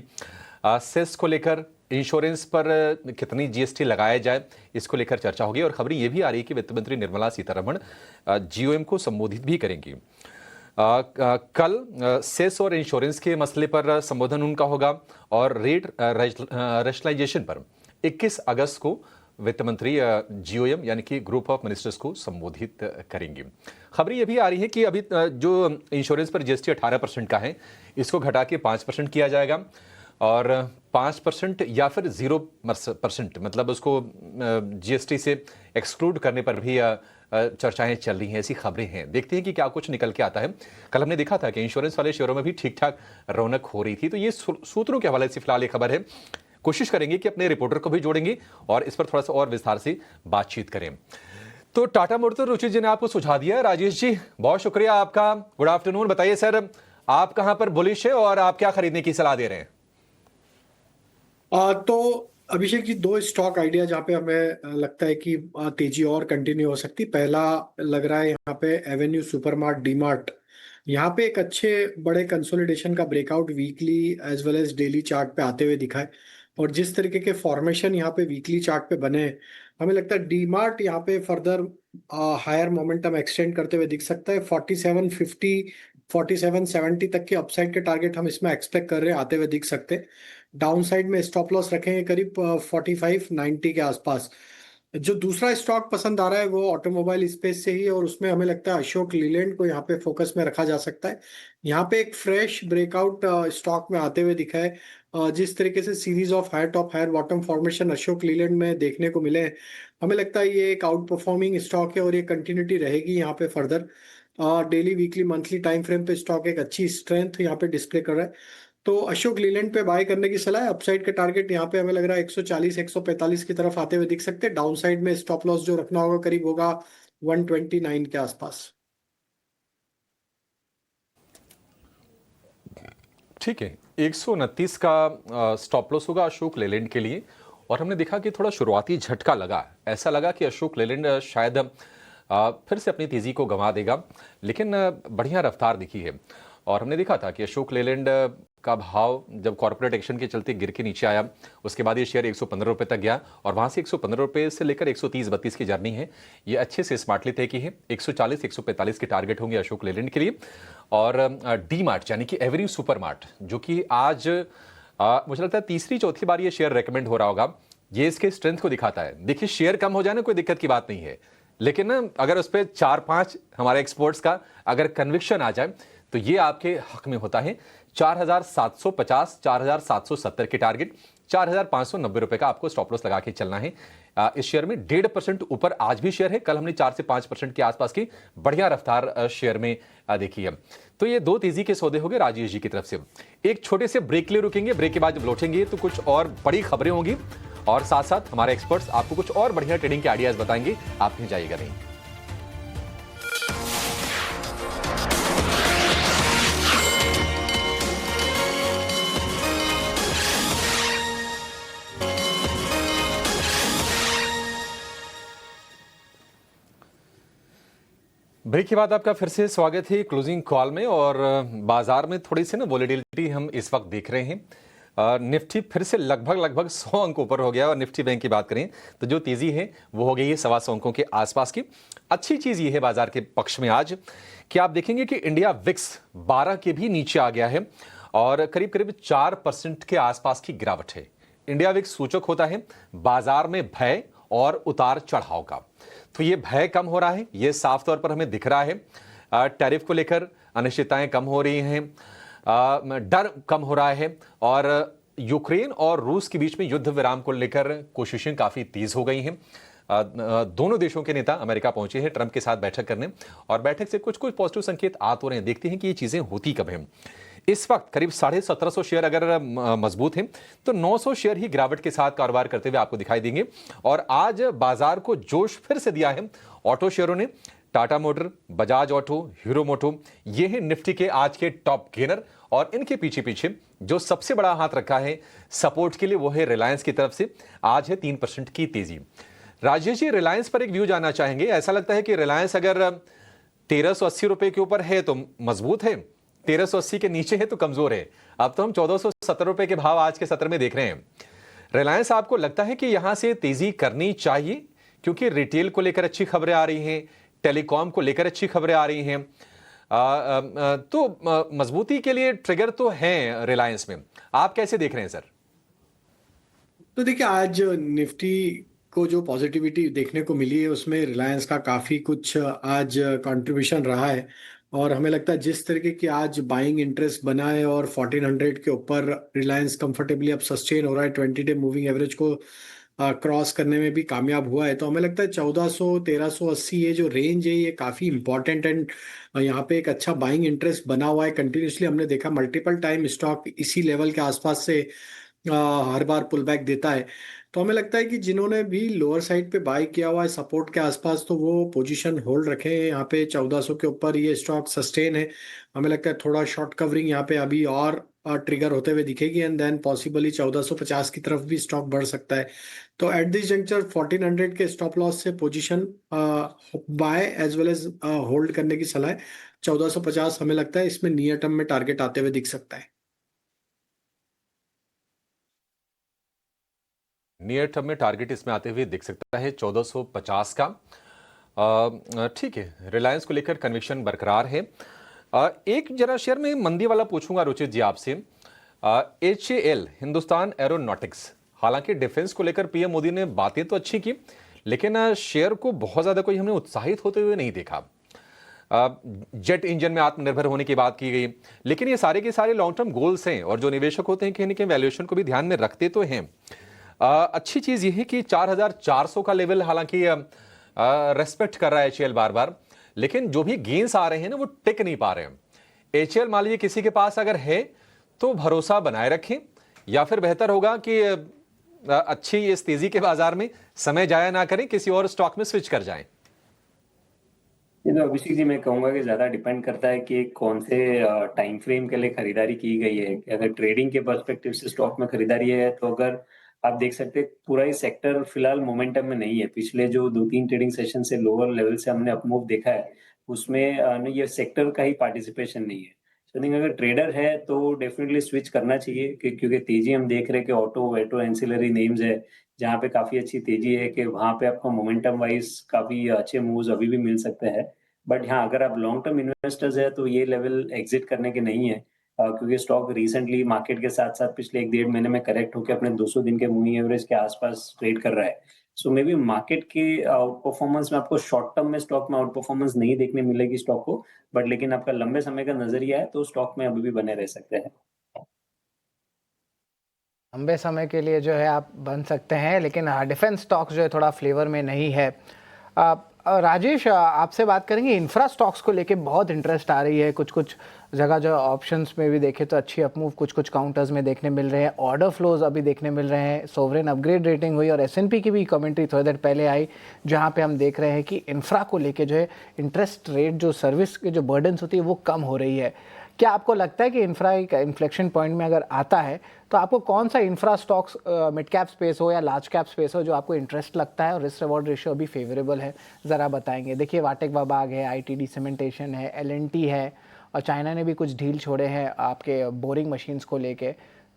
सेस को लेकर, इंश्योरेंस पर कितनी GST लगाया जाए, इसको लेकर चर्चा होगी। और खबर ये भी आ रही है कि वित्त मंत्री निर्मला सीतारमण GOM को संबोधित भी करेंगी। कल सेस और इंश्योरेंस के मसले पर संबोधन उनका होगा और रेट रेशनलाइजेशन पर 21 अगस्त को वित्त मंत्री GOM यानी कि ग्रुप ऑफ मिनिस्टर्स को संबोधित करेंगे। खबर यह भी आ रही है कि अभी जो इंश्योरेंस पर GST 18% का है, इसको घटा के 5% किया जाएगा। और 5% या फिर 0%, मतलब उसको जीएसटी से एक्सक्लूड करने पर भी चर्चाएं चल रही हैं, ऐसी खबरें हैं। देखते हैं कि क्या कुछ निकल के आता है। कल हमने देखा था कि इंश्योरेंस वाले शेयरों में भी ठीक ठाक रौनक हो रही थी। तो ये सूत्रों के हवाले से फिलहाल ये खबर है। कोशिश करेंगे कि अपने रिपोर्टर को भी जोड़ेंगे और इस पर थोड़ा सा और विस्तार से बातचीत करें। तो टाटा मोटर रुचि जी ने आपको सुझा दिया। राजेश जी, बहुत शुक्रिया आपका। Good afternoon. बताइए सर, आप कहां पर बुलिश है और आप क्या खरीदने की सलाह दे रहे हैं? तो अभिषेक जी, दो स्टॉक आइडिया जहाँ पे हमें लगता है कि तेजी और कंटिन्यू हो सकती। पहला लग रहा है यहाँ पे एवेन्यू सुपरमार्ट, डीमार्ट। यहाँ पे एक अच्छे बड़े कंसोलिडेशन का breakout weekly as well as daily chart पे आते हुए दिखा है। और जिस तरीके के फॉर्मेशन यहाँ पे वीकली चार्ट पे बने हैं, हमें लगता है डीमार्ट यहाँ पे फर्दर हायर मोमेंटम एक्सटेंड करते हुए दिख सकता है। 4750 4770 तक के अपसाइड के टारगेट हम इसमें एक्सपेक्ट कर रहे हैं आते हुए दिख सकते हैं। डाउन साइड में स्टॉप लॉस रखेंगे करीब 4590 के आसपास। जो दूसरा स्टॉक पसंद आ रहा है वो ऑटोमोबाइल स्पेस से ही है, और उसमें हमें लगता है अशोक लीलैंड को यहाँ पे फोकस में रखा जा सकता है। यहाँ पे एक फ्रेश ब्रेकआउट स्टॉक में आते हुए दिखा है। जिस तरीके से series of higher top higher bottom formation Ashok Leyland में देखने को मिले हैं, हमें लगता है ये एक आउट परफॉर्मिंग स्टॉक है और ये कंटिन्यूटी रहेगी यहाँ पे further. Daily weekly monthly time frame पे स्टॉक एक अच्छी स्ट्रेंथ यहाँ पे डिस्प्ले कर रहा है। तो अशोक लीलैंड पे बाय करने की सलाह है। अपसाइड के टारगेट यहाँ पे हमें लग रहा है 140 145 की तरफ आते हुए दिख सकते हैं। डाउन साइड में स्टॉप लॉस जो रखना होगा करीब होगा 129 के आसपास। ठीक है, 129 का स्टॉप लॉस होगा अशोक लेलैंड के लिए। और हमने देखा कि थोड़ा शुरुआती झटका लगा, ऐसा लगा कि अशोक लेलैंड शायद फिर से अपनी तेजी को गंवा देगा, लेकिन बढ़िया रफ्तार दिखी है। और हमने देखा था कि अशोक लेलैंड का भाव जब कॉर्पोरेट एक्शन के चलते गिर के नीचे आया, उसके बाद ये शेयर 115 रुपये तक गया और वहां से 115 रुपये से लेकर 130-32 की जर्नी है, ये अच्छे से स्मार्टली तय की है। 140-145 के टारगेट होंगे अशोक लेलैंड के लिए। और डी मार्ट यानी कि एवेन्यू सुपर मार्ट, जो कि आज मुझे लगता है तीसरी चौथी बार ये शेयर रेकमेंड हो रहा होगा, ये इसके स्ट्रेंथ को दिखाता है। देखिए, शेयर कम हो जाए ना, कोई दिक्कत की बात नहीं है, लेकिन ना अगर उस पर 4-5 हमारे एक्सपर्ट्स का अगर कन्विक्शन आ जाए तो ये आपके हक में होता है। 4750, 4770 के टारगेट, 4590 रुपए का आपको स्टॉप लॉस लगा के चलना है। इस शेयर में 1.5% ऊपर आज भी शेयर है। कल हमने 4 से 5% के आसपास की बढ़िया रफ्तार शेयर में देखी है। तो ये दो तेजी के सौदे हो गए राजेश जी की तरफ से। एक छोटे से ब्रेक के लिए रुकेंगे, ब्रेक के बाद जब लौटेंगे तो कुछ और बड़ी खबरें होंगी और साथ साथ हमारे एक्सपर्ट्स आपको कुछ और बढ़िया ट्रेडिंग के आइडियाज बताएंगे। आप कहीं जाइएगा नहीं। ब्रेक के बाद आपका फिर से स्वागत है क्लोजिंग कॉल में। और बाजार में थोड़ी सी ना वोलेटिलिटी हम इस वक्त देख रहे हैं। निफ्टी फिर से लगभग 100 अंक ऊपर हो गया और निफ्टी बैंक की बात करें तो जो तेजी है वो हो गई है 125 अंकों के आसपास की। अच्छी चीज ये है बाजार के पक्ष में आज कि आप देखेंगे कि इंडिया विक्स 12 के भी नीचे आ गया है और करीब 4% के आसपास की गिरावट है। इंडिया विक्स सूचक होता है बाजार में भय और उतार चढ़ाव का। तो ये भय कम हो रहा है, ये साफ तौर पर हमें दिख रहा है। टैरिफ को लेकर अनिश्चितताएं कम हो रही हैं, डर कम हो रहा है और यूक्रेन और रूस के बीच में युद्ध विराम को लेकर कोशिशें काफी तेज हो गई हैं। दोनों देशों के नेता अमेरिका पहुंचे हैं ट्रंप के साथ बैठक करने और बैठक से कुछ पॉजिटिव संकेत आ तो रहे हैं। देखते हैं कि ये चीजें होती कब हैं। इस वक्त करीब 1750 शेयर अगर मजबूत हैं तो 900 शेयर ही गिरावट के साथ कारोबार करते हुए आपको दिखाई देंगे। और आज बाजार को जोश फिर से दिया है ऑटो शेयरों ने। Tata Motor, Bajaj Auto, Hero Moto, ये है निफ्टी के आज के टॉप गेनर। और इनके पीछे जो सबसे बड़ा हाथ रखा है सपोर्ट के लिए वो है रिलायंस की तरफ से। आज है 3% की तेजी। राजेश जी, रिलायंस पर एक व्यू जानना चाहेंगे। ऐसा लगता है कि रिलायंस अगर 1380 रुपए के ऊपर है तो मजबूत है, 1380 के नीचे है तो कमजोर है। अब तो हम 1470 रुपए के भाव आज के सत्र में देख रहे हैं। रिलायंस आपको लगता है कि यहां से तेजी करनी चाहिए क्योंकि रिटेल को लेकर अच्छी खबरें आ रही हैं, टेलीकॉम को लेकर अच्छी खबरें आ रही हैं, तो मजबूती के लिए ट्रिगर तो है रिलायंस में। आप कैसे देख रहे हैं सर? तो देखिए, आज निफ्टी को जो पॉजिटिविटी देखने को मिली है उसमें रिलायंस का काफी कुछ आज कंट्रीब्यूशन रहा है। और हमें लगता है जिस तरीके की आज बाइंग इंटरेस्ट बना है और 1400 के ऊपर रिलायंस कंफर्टेबली अब सस्टेन हो रहा है, 20 डे मूविंग एवरेज को क्रॉस करने में भी कामयाब हुआ है। तो हमें लगता है 1400 1380 ये जो रेंज है ये काफ़ी इंपॉर्टेंट एंड यहाँ पे एक अच्छा बाइंग इंटरेस्ट बना हुआ है कंटिन्यूसली। हमने देखा मल्टीपल टाइम स्टॉक इसी लेवल के आसपास से हर बार पुल बैक देता है। तो हमें लगता है कि जिन्होंने भी लोअर साइड पे बाय किया हुआ है सपोर्ट के आसपास तो वो पोजीशन होल्ड रखें। यहाँ पे 1400 के ऊपर ये स्टॉक सस्टेन है। हमें लगता है थोड़ा शॉर्ट कवरिंग यहाँ पे अभी और ट्रिगर होते हुए दिखेगी एंड देन पॉसिबली 1450 की तरफ भी स्टॉक बढ़ सकता है। तो एट दिस जंक्चर 1400 के स्टॉप लॉस से position buy as well as hold करने की सलाह है। 1450 हमें लगता है इसमें नियर टर्म में टारगेट आते हुए दिख सकता है। नियर टर्म में टारगेट इसमें आते हुए दिख सकता है 1450 का। ठीक है, रिलायंस को लेकर कन्विक्शन बरकरार है। एक जरा शेयर में मंदी वाला पूछूंगा रुचित जी आपसे। HAL हिंदुस्तान एरोनॉटिक्स, हालांकि डिफेंस को लेकर पीएम मोदी ने बातें तो अच्छी की, लेकिन शेयर को बहुत ज्यादा कोई हमने उत्साहित होते हुए नहीं देखा। जेट इंजन में आत्मनिर्भर होने की बात की गई, लेकिन ये सारे के सारे लॉन्ग टर्म गोल्स हैं और जो निवेशक होते हैं कहीं ना कहीं वैल्यूएशन को भी ध्यान में रखते तो हैं। अच्छी चीज यह है कि 4400 का लेवल हालांकि रेस्पेक्ट कर रहा है HAL बार बार, लेकिन जो भी गेंस आ रहे हैं ना वो टिक नहीं पा रहे हैं। HAL मान लीजिए किसी के पास अगर है तो भरोसा बनाए रखें, या फिर बेहतर होगा कि अच्छी इस तेजी के बाजार में समय जाया ना करें, किसी और स्टॉक में स्विच कर जाएं। ये तो अभिषेक जी मैं कहूंगा कि ज्यादा डिपेंड करता है कि कौन से टाइम फ्रेम के लिए खरीदारी की गई है। अगर ट्रेडिंग के पर्सपेक्टिव से स्टॉक में खरीदारी है तो अगर आप देख सकते हैं पूरा ही सेक्टर फिलहाल मोमेंटम में नहीं है। पिछले जो 2-3 ट्रेडिंग सेशन से लोअर लेवल से हमने अपमूव देखा है उसमें ये सेक्टर का ही पार्टिसिपेशन नहीं है। तो थिंक अगर ट्रेडर है तो डेफिनेटली स्विच करना चाहिए क्योंकि तेजी हम देख रहे हैं कि ऑटो वेटो एंसिलरी नेम्स है जहाँ पे काफी अच्छी तेजी है कि वहां पे आपको मोमेंटम वाइज काफी अच्छे मूव्स अभी भी मिल सकते हैं। बट हाँ, अगर आप लॉन्ग टर्म इन्वेस्टर्स है तो ये लेवल एग्जिट करने के नहीं है क्योंकि स्टॉक रिसेंटली मार्केट के साथ साथ पिछले 1-1.5 महीने में करेक्ट होकर अपने 200 दिन के मूविंग एवरेज के आसपास ट्रेड कर रहा है। सो मे बी मार्केट के आउट परफॉर्मेंस में आपको शॉर्ट टर्म में स्टॉक में आउट परफॉर्मेंस नहीं देखने मिलेगी स्टॉक को, बट लेकिन आपका लंबे समय का नजरिया है तो स्टॉक में अभी भी बने रह सकते हैं। लंबे समय के लिए जो है आप बन सकते हैं, लेकिन डिफेंस स्टॉक्स जो है थोड़ा फ्लेवर में नहीं है। राजेश, आपसे बात करेंगे। इंफ्रा स्टॉक्स को लेके बहुत इंटरेस्ट आ रही है। कुछ कुछ जगह जो ऑप्शंस में भी देखे तो अच्छी अपमूव कुछ कुछ काउंटर्स में देखने मिल रहे हैं। ऑर्डर फ्लोज अभी देखने मिल रहे हैं। सोवरेन अपग्रेड रेटिंग हुई और S&P की भी कमेंट्री थोड़ी देर पहले आई, जहां पे हम देख रहे हैं कि इंफ्रा को लेके जो है इंटरेस्ट रेट जो सर्विस के जो बर्डन्स होती है वो कम हो रही है। क्या आपको लगता है कि इंफ्रा एक इन्फ्लेक्शन पॉइंट में अगर आता है तो आपको कौन सा infra stocks mid cap space हो या लार्ज कैप स्पेस हो जो आपको इंटरेस्ट लगता है और रिस्क रिवॉर्ड रेशियो अभी फेवरेबल है, ज़रा बताएंगे। देखिए वाटेक वाबाग है, ITD सीमेंटेशन है, L&T है, और चाइना ने भी कुछ ढील छोड़े हैं आपके बोरिंग मशीन्स को लेके।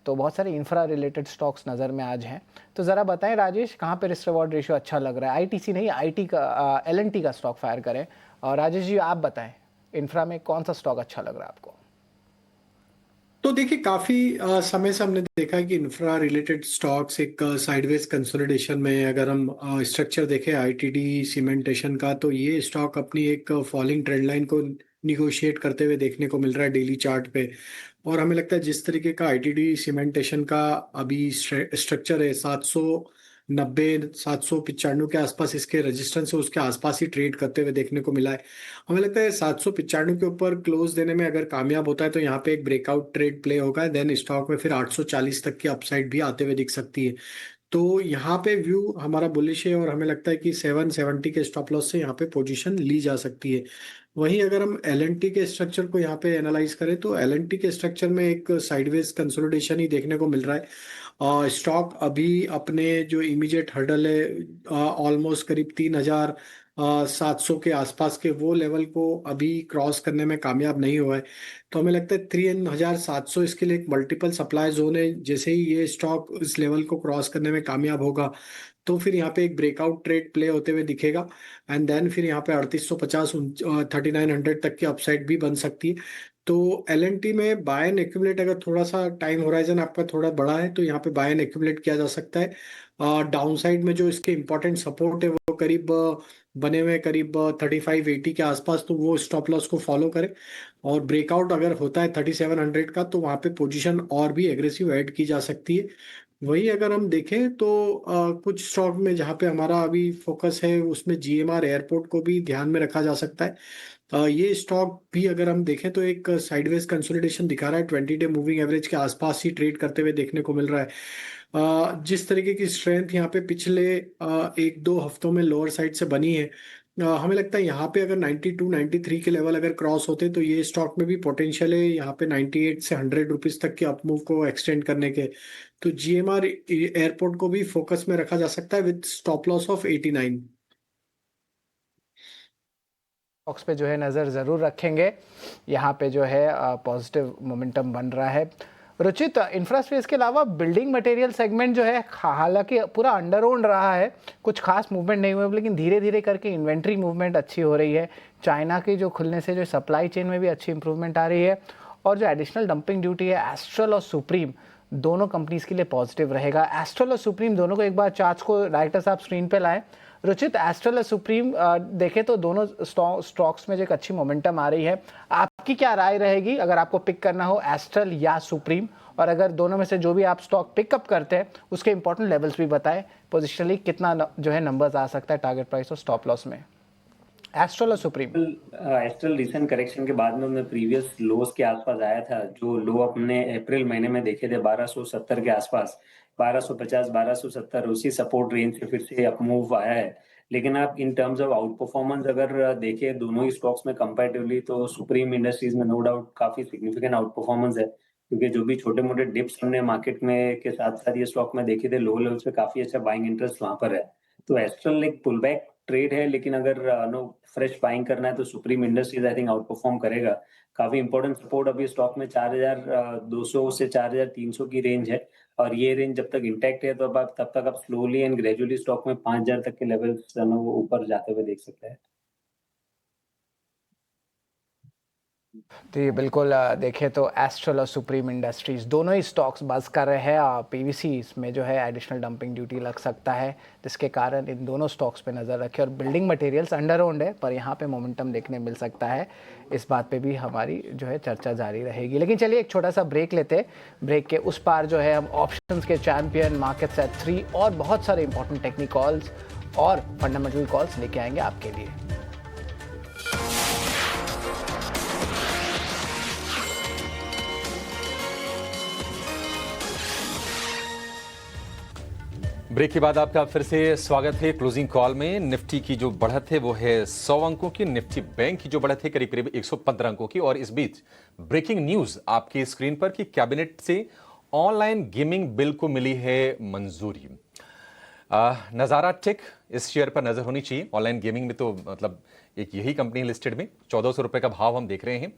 तो बहुत सारे इंफ्रा रिलेटेड स्टॉक्स नज़र में आज हैं। तो ज़रा बताएं राजेश, कहाँ पे रिस्क रिवॉर्ड रेशियो अच्छा लग रहा है? ITC नहीं, IT का L&T का स्टॉक फायर करें। और राजेश जी आप बताएं, इंफ्रा में कौन सा स्टॉक अच्छा लग रहा है आपको? तो देखिए काफी समय से हमने देखा है कि इंफ्रा रिलेटेड स्टॉक्स एक साइडवेज कंसोलिडेशन में, अगर हम स्ट्रक्चर देखें ITD सीमेंटेशन का, तो ये स्टॉक अपनी एक फॉलिंग ट्रेंड लाइन को निगोशिएट करते हुए देखने को मिल रहा है डेली चार्ट पे। और हमें लगता है जिस तरीके का ITD सीमेंटेशन का अभी स्ट्रक्चर है, 790 795 के आसपास इसके रेजिस्टेंस है, उसके आसपास ही ट्रेड करते हुए देखने को मिला है। हमें लगता है 795 के ऊपर क्लोज देने में अगर कामयाब होता है तो यहाँ पे एक ब्रेकआउट ट्रेड प्ले होगा, देन स्टॉक में फिर 840 तक की अपसाइड भी आते हुए दिख सकती है। तो यहाँ पे व्यू हमारा बुलिश है और हमें लगता है कि 770 के स्टॉप लॉस से यहाँ पे पोजीशन ली जा सकती है। वहीं अगर हम L&T के स्ट्रक्चर को यहाँ पे एनालाइज करें तो L&T के स्ट्रक्चर में एक साइडवेज कंसोलिडेशन ही देखने को मिल रहा है। स्टॉक अभी अपने जो इमीडिएट हर्डल है ऑलमोस्ट करीब 3700 के आसपास के वो लेवल को अभी क्रॉस करने में कामयाब नहीं हुआ है। तो हमें लगता है 3700 इसके लिए एक मल्टीपल सप्लाई जोन है। जैसे ही ये स्टॉक इस लेवल को क्रॉस करने में कामयाब होगा तो फिर यहाँ पे एक ब्रेकआउट ट्रेड प्ले होते हुए दिखेगा एंड देन फिर यहाँ पे 3850 3900 तक की अपसाइड भी बन सकती है। तो L&T में बाय एंड एक्यूमुलेट, अगर थोड़ा सा टाइम होराइजन आपका थोड़ा बड़ा है तो यहाँ पे बाय एंड एक्यूमुलेट किया जा सकता है। डाउन साइड में जो इसके इंपॉर्टेंट सपोर्ट है वो करीब बने हुए करीब 3580 के आसपास, तो वो स्टॉप लॉस को फॉलो करे। और ब्रेकआउट अगर होता है 3700 का, तो वहां पे पोजीशन और भी एग्रेसिव ऐड की जा सकती है। वही अगर हम देखें तो कुछ स्टॉक में जहाँ पे हमारा अभी फोकस है, उसमें जीएमआर एयरपोर्ट को भी ध्यान में रखा जा सकता है। ये स्टॉक भी अगर हम देखें तो एक साइडवेज कंसोलिडेशन दिखा रहा है, 20 डे मूविंग एवरेज के आसपास ही ट्रेड करते हुए देखने को मिल रहा है। जिस तरीके की स्ट्रेंथ यहाँ पे पिछले 1-2 हफ्तों में लोअर साइड से बनी है, हमें लगता है यहाँ पे अगर 92-93 के लेवल अगर क्रॉस होते तो ये स्टॉक में भी पोटेंशियल है यहाँ पे 98 से 100 रुपीज तक के अपमूव को एक्सटेंड करने के। तो जीएमआर एयरपोर्ट को भी फोकस में रखा जा सकता है with stop loss of 89। Stocks पे जो है नज़र ज़रूर रखेंगे। यहाँ पे जो है पॉजिटिव मोमेंटम बन रहा है। रुचित, इंफ्रास्पेस के अलावा बिल्डिंग मटेरियल सेगमेंट जो है हालांकि पूरा अंडर ओन रहा है, कुछ खास मूवमेंट नहीं हुए, लेकिन धीरे धीरे करके इन्वेंट्री मूवमेंट अच्छी हो रही है। चाइना के जो खुलने से जो सप्लाई चेन में भी अच्छी इंप्रूवमेंट आ रही है, और जो एडिशनल डंपिंग ड्यूटी है एस्ट्रल और सुप्रीम दोनों कंपनीज के लिए पॉजिटिव रहेगा। एस्ट्रल और सुप्रीम दोनों को एक बार चार्ट्स को डायरेक्टर साहब स्क्रीन पे लाएं। रुचित, एस्ट्रल और सुप्रीम देखें तो दोनों स्टॉक्स में जो एक अच्छी मोमेंटम आ रही है, आपकी क्या राय रहेगी अगर आपको पिक करना हो एस्ट्रल या सुप्रीम? और अगर दोनों में से जो भी आप स्टॉक पिकअप करते हैं उसके इंपॉर्टेंट लेवल्स भी बताएं, पोजिशनली कितना जो है नंबर्स आ सकता है टारगेट प्राइस और स्टॉप लॉस में, एस्ट्रल और सुप्रीम? एस्ट्रल रिसेंट करेक्शन के बाद में अपने प्रीवियस लोस के आसपास आया था। जो लो अपने अप्रैल महीने में देखे थे 1270 के आसपास, 1250 1270, उसी सपोर्ट रेंज से फिर से अपमूव आया है। लेकिन आप in terms of out performance अगर देखें दोनों ही स्टॉक्स में कंपैरेटिवली, तो सुप्रीम इंडस्ट्रीज में नो डाउट काफी सिग्निफिकेंट आउट परफॉर्मेंस है, क्योंकि जो भी छोटे मोटे डिप्स हमने मार्केट में के साथ साथ ये स्टॉक में देखे थे, लो लेवल्स पे काफी अच्छा बाइंग इंटरेस्ट वहां पर है। तो एस्ट्रल एक पुल बैक ट्रेड है, लेकिन अगर नो फ्रेश बाइंग करना है तो supreme industries I think out perform करेगा। काफी इंपॉर्टेंट सपोर्ट अभी स्टॉक में 4200 से 4300 की रेंज है, और ये रेंज जब तक इंटैक्ट है तो तब तक आप स्लोली एंड ग्रेजुअली स्टॉक में 5000 तक के लेवल्स वो ऊपर जाते हुए देख सकते हैं। तो ये बिल्कुल देखें तो एस्ट्रल और सुप्रीम इंडस्ट्रीज दोनों ही स्टॉक्स बज़ कर रहे हैं। पीवीसी में जो है एडिशनल डंपिंग ड्यूटी लग सकता है, जिसके कारण इन दोनों स्टॉक्स पे नज़र रखें। और बिल्डिंग मटेरियल्स अंडर ओन्ड है, पर यहाँ पे मोमेंटम देखने मिल सकता है। इस बात पे भी हमारी जो है चर्चा जारी रहेगी। लेकिन चलिए एक छोटा सा ब्रेक लेते हैं। ब्रेक के उस पार जो है हम ऑप्शंस के चैंपियन, मार्केट्स एट 3 और बहुत सारे इंपॉर्टेंट टेक्निक कॉल्स और फंडामेंटल कॉल्स लेके आएंगे आपके लिए। ब्रेक के बाद आपका फिर से स्वागत है क्लोजिंग कॉल में। निफ्टी की जो बढ़त है वो है 100 अंकों की, निफ्टी बैंक की जो बढ़त है करीब करीब 115 अंकों की। और इस बीच ब्रेकिंग न्यूज आपकी स्क्रीन पर कि कैबिनेट से ऑनलाइन गेमिंग बिल को मिली है मंजूरी। नजारा टेक, इस शेयर पर नजर होनी चाहिए। ऑनलाइन गेमिंग में तो मतलब एक यही कंपनी लिस्टेड में 1400 रुपए का भाव हम देख रहे हैं।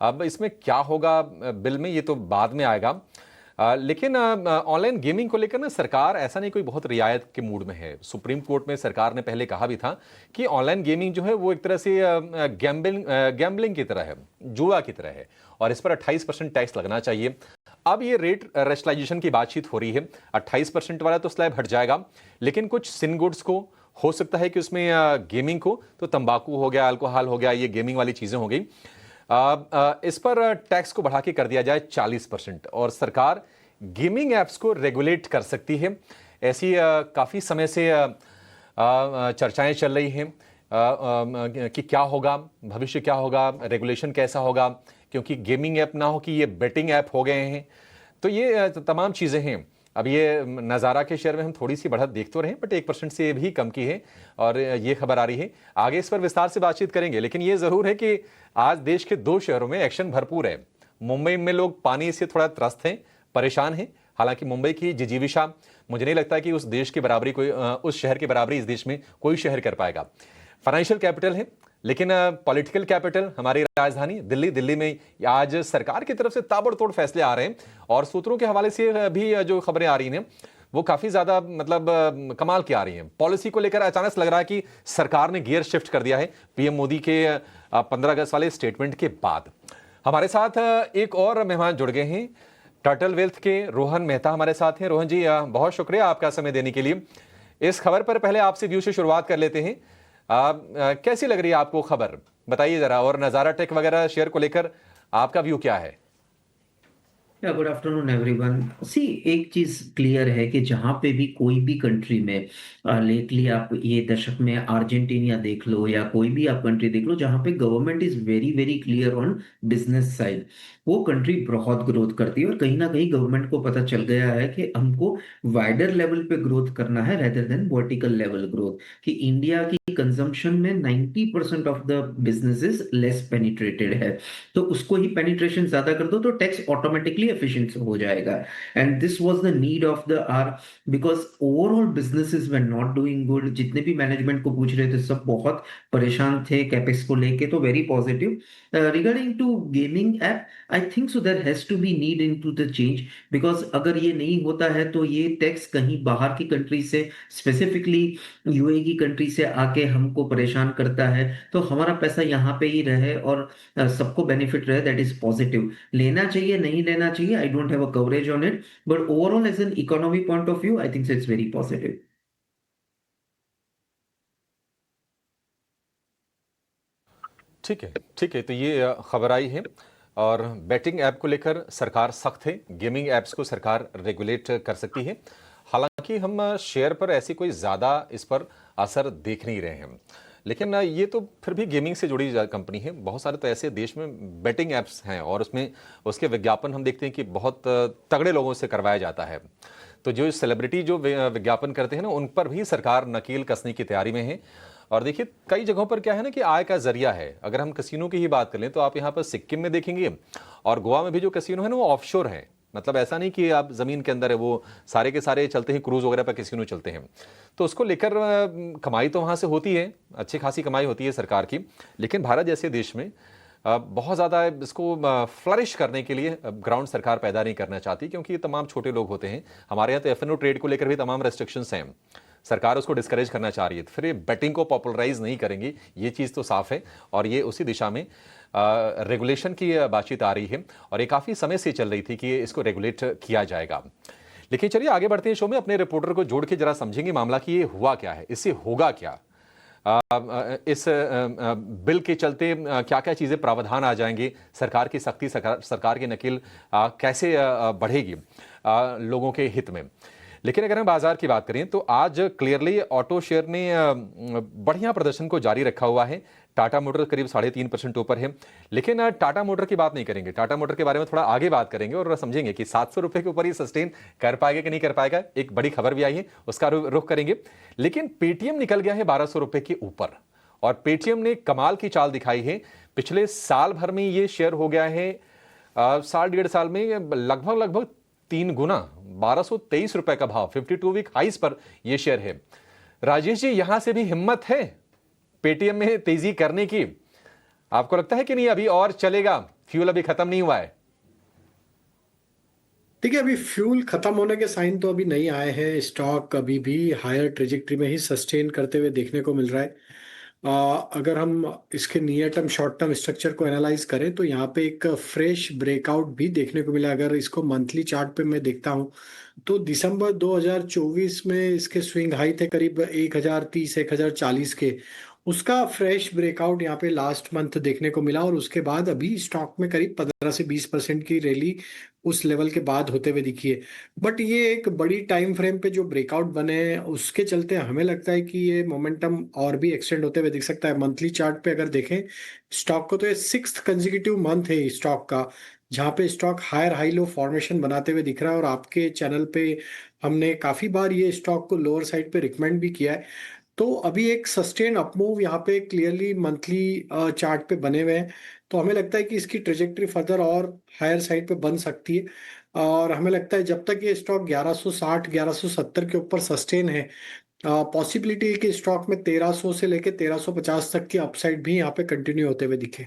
अब इसमें क्या होगा बिल में, ये तो बाद में आएगा। लेकिन ऑनलाइन गेमिंग को लेकर ना सरकार ऐसा नहीं कोई बहुत रियायत के मूड में है। सुप्रीम कोर्ट में सरकार ने पहले कहा भी था कि ऑनलाइन गेमिंग जो है वो एक तरह से गैम्बलिंग की तरह है, जुआ की तरह है, और इस पर 28% टैक्स लगना चाहिए। अब ये रेट रैशनलाइजेशन की बातचीत हो रही है। 28% वाला तो स्लैब हट जाएगा, लेकिन कुछ सिन गुड्स को हो सकता है कि उसमें गेमिंग को, तो तंबाकू हो गया, अल्कोहल हो गया, ये गेमिंग वाली चीजें हो गई, इस पर टैक्स को बढ़ा के कर दिया जाए 40%। और सरकार गेमिंग एप्स को रेगुलेट कर सकती है। ऐसी काफी समय से चर्चाएं चल रही हैं कि क्या होगा, भविष्य क्या होगा, रेगुलेशन कैसा होगा, क्योंकि गेमिंग ऐप ना हो कि ये बेटिंग ऐप हो गए हैं। तो ये तमाम चीजें हैं। अब ये नज़ारा के शेयर में हम थोड़ी सी बढ़त देख तो रहे हैं, बट 1% से भी कम की है, और ये खबर आ रही है। आगे इस पर विस्तार से बातचीत करेंगे, लेकिन ये जरूर है कि आज देश के 2 शहरों में एक्शन भरपूर है। मुंबई में लोग पानी से थोड़ा त्रस्त हैं, परेशान हैं। हालांकि मुंबई की जिजीविशा मुझे नहीं लगता कि उस देश की बराबरी कोई, उस शहर की बराबरी इस देश में कोई शहर कर पाएगा। फाइनेंशियल कैपिटल है, लेकिन पॉलिटिकल कैपिटल हमारी राजधानी दिल्ली में आज सरकार की तरफ से ताबड़तोड़ फैसले आ रहे हैं। और सूत्रों के हवाले से भी जो खबरें आ रही हैं वो काफी ज्यादा मतलब कमाल की आ रही हैं। पॉलिसी को लेकर अचानक लग रहा है कि सरकार ने गियर शिफ्ट कर दिया है पीएम मोदी के 15 अगस्त वाले स्टेटमेंट के बाद। हमारे साथ एक और मेहमान जुड़ गए हैं, टर्टल वेल्थ के रोहन मेहता हमारे साथ हैं। रोहन जी, बहुत शुक्रिया आपका समय देने के लिए। इस खबर पर पहले आपसे व्यू से शुरुआत कर लेते हैं। कैसी लग रही है आपको खबर, बताइए जरा, और नज़ारा टेक वगैरह शेयर को लेकर आपका व्यू क्या है? या गुड आफ्टरनून एवरीवन। सी, एक चीज क्लियर है कि जहां पे भी कोई भी कंट्री में लेटली आप ये दशक में अर्जेंटीना देख लो या कोई भी आप कंट्री देख लो जहां पे government is very very clear on business side, वो कंट्री बहुत ग्रोथ करती है। और कहीं ना कहीं गवर्नमेंट को पता चल गया है कि हमको वाइडर लेवल पे ग्रोथ करना है rather than vertical level growth. कि इंडिया की कंजम्पशन में 90% of the businesses less penetrated है, तो उसको ही पेनिट्रेशन ज्यादा कर दो तो टैक्स ऑटोमेटिकली एफिशिएंट हो जाएगा। And this was the need of the hour, because overall businesses were not doing good. जितने भी मैनेजमेंट को पूछ रहे थे सब बहुत परेशान थे कैपेक्स को लेके, तो very positive. Regarding to gaming app, I think so there has to be need into the change, because अगर ये नहीं होता है तो ये टैक्स कहीं बाहर की कंट्री से, स्पेसिफिकली यूएई की कंट्री से आके हमको परेशान करता है, तो हमारा पैसा यहाँ पे ही रहे और सबको बेनिफिट रहे। That is positive. लेना चाहिए नहीं लेना चाहिए, I don't have a coverage on it, but overall as an economy point of view I think it's very positive. ठीक है, ठीक है। तो ये खबर आई है, और बैटिंग ऐप को लेकर सरकार सख्त है, गेमिंग ऐप्स को सरकार रेगुलेट कर सकती है। हालांकि हम शेयर पर ऐसी कोई ज़्यादा इस पर असर देख नहीं रहे हैं, लेकिन ये तो फिर भी गेमिंग से जुड़ी कंपनी है। बहुत सारे तो ऐसे देश में बैटिंग ऐप्स हैं और उसमें उसके विज्ञापन हम देखते हैं कि बहुत तगड़े लोगों से करवाया जाता है। तो जो सेलिब्रिटी जो विज्ञापन करते हैं ना, उन पर भी सरकार नकेल कसने की तैयारी में है। और देखिए, कई जगहों पर क्या है ना कि आय का जरिया है। अगर हम कसिनो की ही बात करें तो आप यहाँ पर सिक्किम में देखेंगे, और गोवा में भी जो कसिनो है ना वो ऑफशोर है। मतलब ऐसा नहीं कि आप जमीन के अंदर है, वो सारे के सारे चलते हैं, क्रूज वगैरह पर कसिनो चलते हैं। तो उसको लेकर कमाई तो वहाँ से होती है, अच्छी खासी कमाई होती है सरकार की। लेकिन भारत जैसे देश में बहुत ज़्यादा इसको फ्लरिश करने के लिए ग्राउंड सरकार पैदा नहीं करना चाहती, क्योंकि ये तमाम छोटे लोग होते हैं। हमारे यहाँ तो एफ&ओ ट्रेड को लेकर भी तमाम रेस्ट्रिक्शंस हैं, सरकार उसको डिस्करेज करना चाह रही है। फिर ये बेटिंग को पॉपुलराइज नहीं करेंगी, ये चीज़ तो साफ है। और ये उसी दिशा में रेगुलेशन की बातचीत आ रही है, और ये काफ़ी समय से चल रही थी कि इसको रेगुलेट किया जाएगा। लेकिन चलिए आगे बढ़ते हैं शो में, अपने रिपोर्टर को जोड़ के जरा समझेंगे मामला कि ये हुआ क्या है, इससे होगा क्या, इस बिल के चलते क्या क्या चीज़ें प्रावधान आ जाएंगे, सरकार की सख्ती, सरकार की नकेल कैसे बढ़ेगी लोगों के हित में। लेकिन अगर हम बाजार की बात करें तो आज क्लियरली ऑटो शेयर ने बढ़िया प्रदर्शन को जारी रखा हुआ है। टाटा मोटर करीब 3.5% ऊपर है। लेकिन टाटा मोटर की बात नहीं करेंगे, टाटा मोटर के बारे में थोड़ा आगे बात करेंगे और समझेंगे कि 700 रुपए के ऊपर ही सस्टेन कर पाएगा कि नहीं कर पाएगा। एक बड़ी खबर भी आई है, उसका रुख करेंगे। लेकिन पेटीएम निकल गया है 1200 रुपए के ऊपर, और पेटीएम ने कमाल की चाल दिखाई है। पिछले साल भर में ये शेयर हो गया है साल डेढ़ साल में लगभग 3 गुना, 1223 रुपए का भाव, 52 वीक हाइस पर यह शेयर है। राजेश जी, यहां से भी हिम्मत है पेटीएम में तेजी करने की, आपको लगता है कि नहीं अभी और चलेगा, फ्यूल अभी खत्म नहीं हुआ है? देखिए, अभी फ्यूल खत्म होने के साइन तो अभी नहीं आए हैं। स्टॉक अभी भी हायर ट्रेजेक्ट्री में ही सस्टेन करते हुए देखने को मिल रहा है। अगर हम इसके near term short term structure को एनालाइज करें तो यहाँ पे एक फ्रेश ब्रेकआउट भी देखने को मिला। अगर इसको मंथली चार्ट पे मैं देखता हूँ तो दिसंबर 2024 में इसके स्विंग हाई थे करीब 1030 1040 के, उसका फ्रेश ब्रेकआउट यहाँ पे लास्ट मंथ देखने को मिला। और उसके बाद अभी स्टॉक में करीब 15 से 20% की रैली उस लेवल के बाद होते हुए दिखी है। बट ये एक बड़ी टाइम फ्रेम पे जो ब्रेकआउट बने हैं उसके चलते हमें लगता है कि ये मोमेंटम और भी एक्सटेंड होते हुए दिख सकता है। मंथली चार्ट पे अगर देखें स्टॉक को तो ये 6th कंसेक्यूटिव मंथ है स्टॉक का जहाँ पे stock higher high low formation बनाते हुए दिख रहा है। और आपके चैनल पे हमने काफी बार ये स्टॉक को लोअर साइड पे रिकमेंड भी किया है। तो अभी एक सस्टेन अपमूव यहाँ पे क्लियरली मंथली चार्ट पे बने हुए हैं। तो हमें लगता है कि इसकी ट्रेजेक्ट्री फर्दर और हायर साइड पे बन सकती है। और हमें लगता है जब तक ये स्टॉक 1160 1170 के ऊपर सस्टेन है, पॉसिबिलिटी है कि स्टॉक में 1300 से लेके 1350 तक की अपसाइड भी यहाँ पे कंटिन्यू होते हुए दिखे।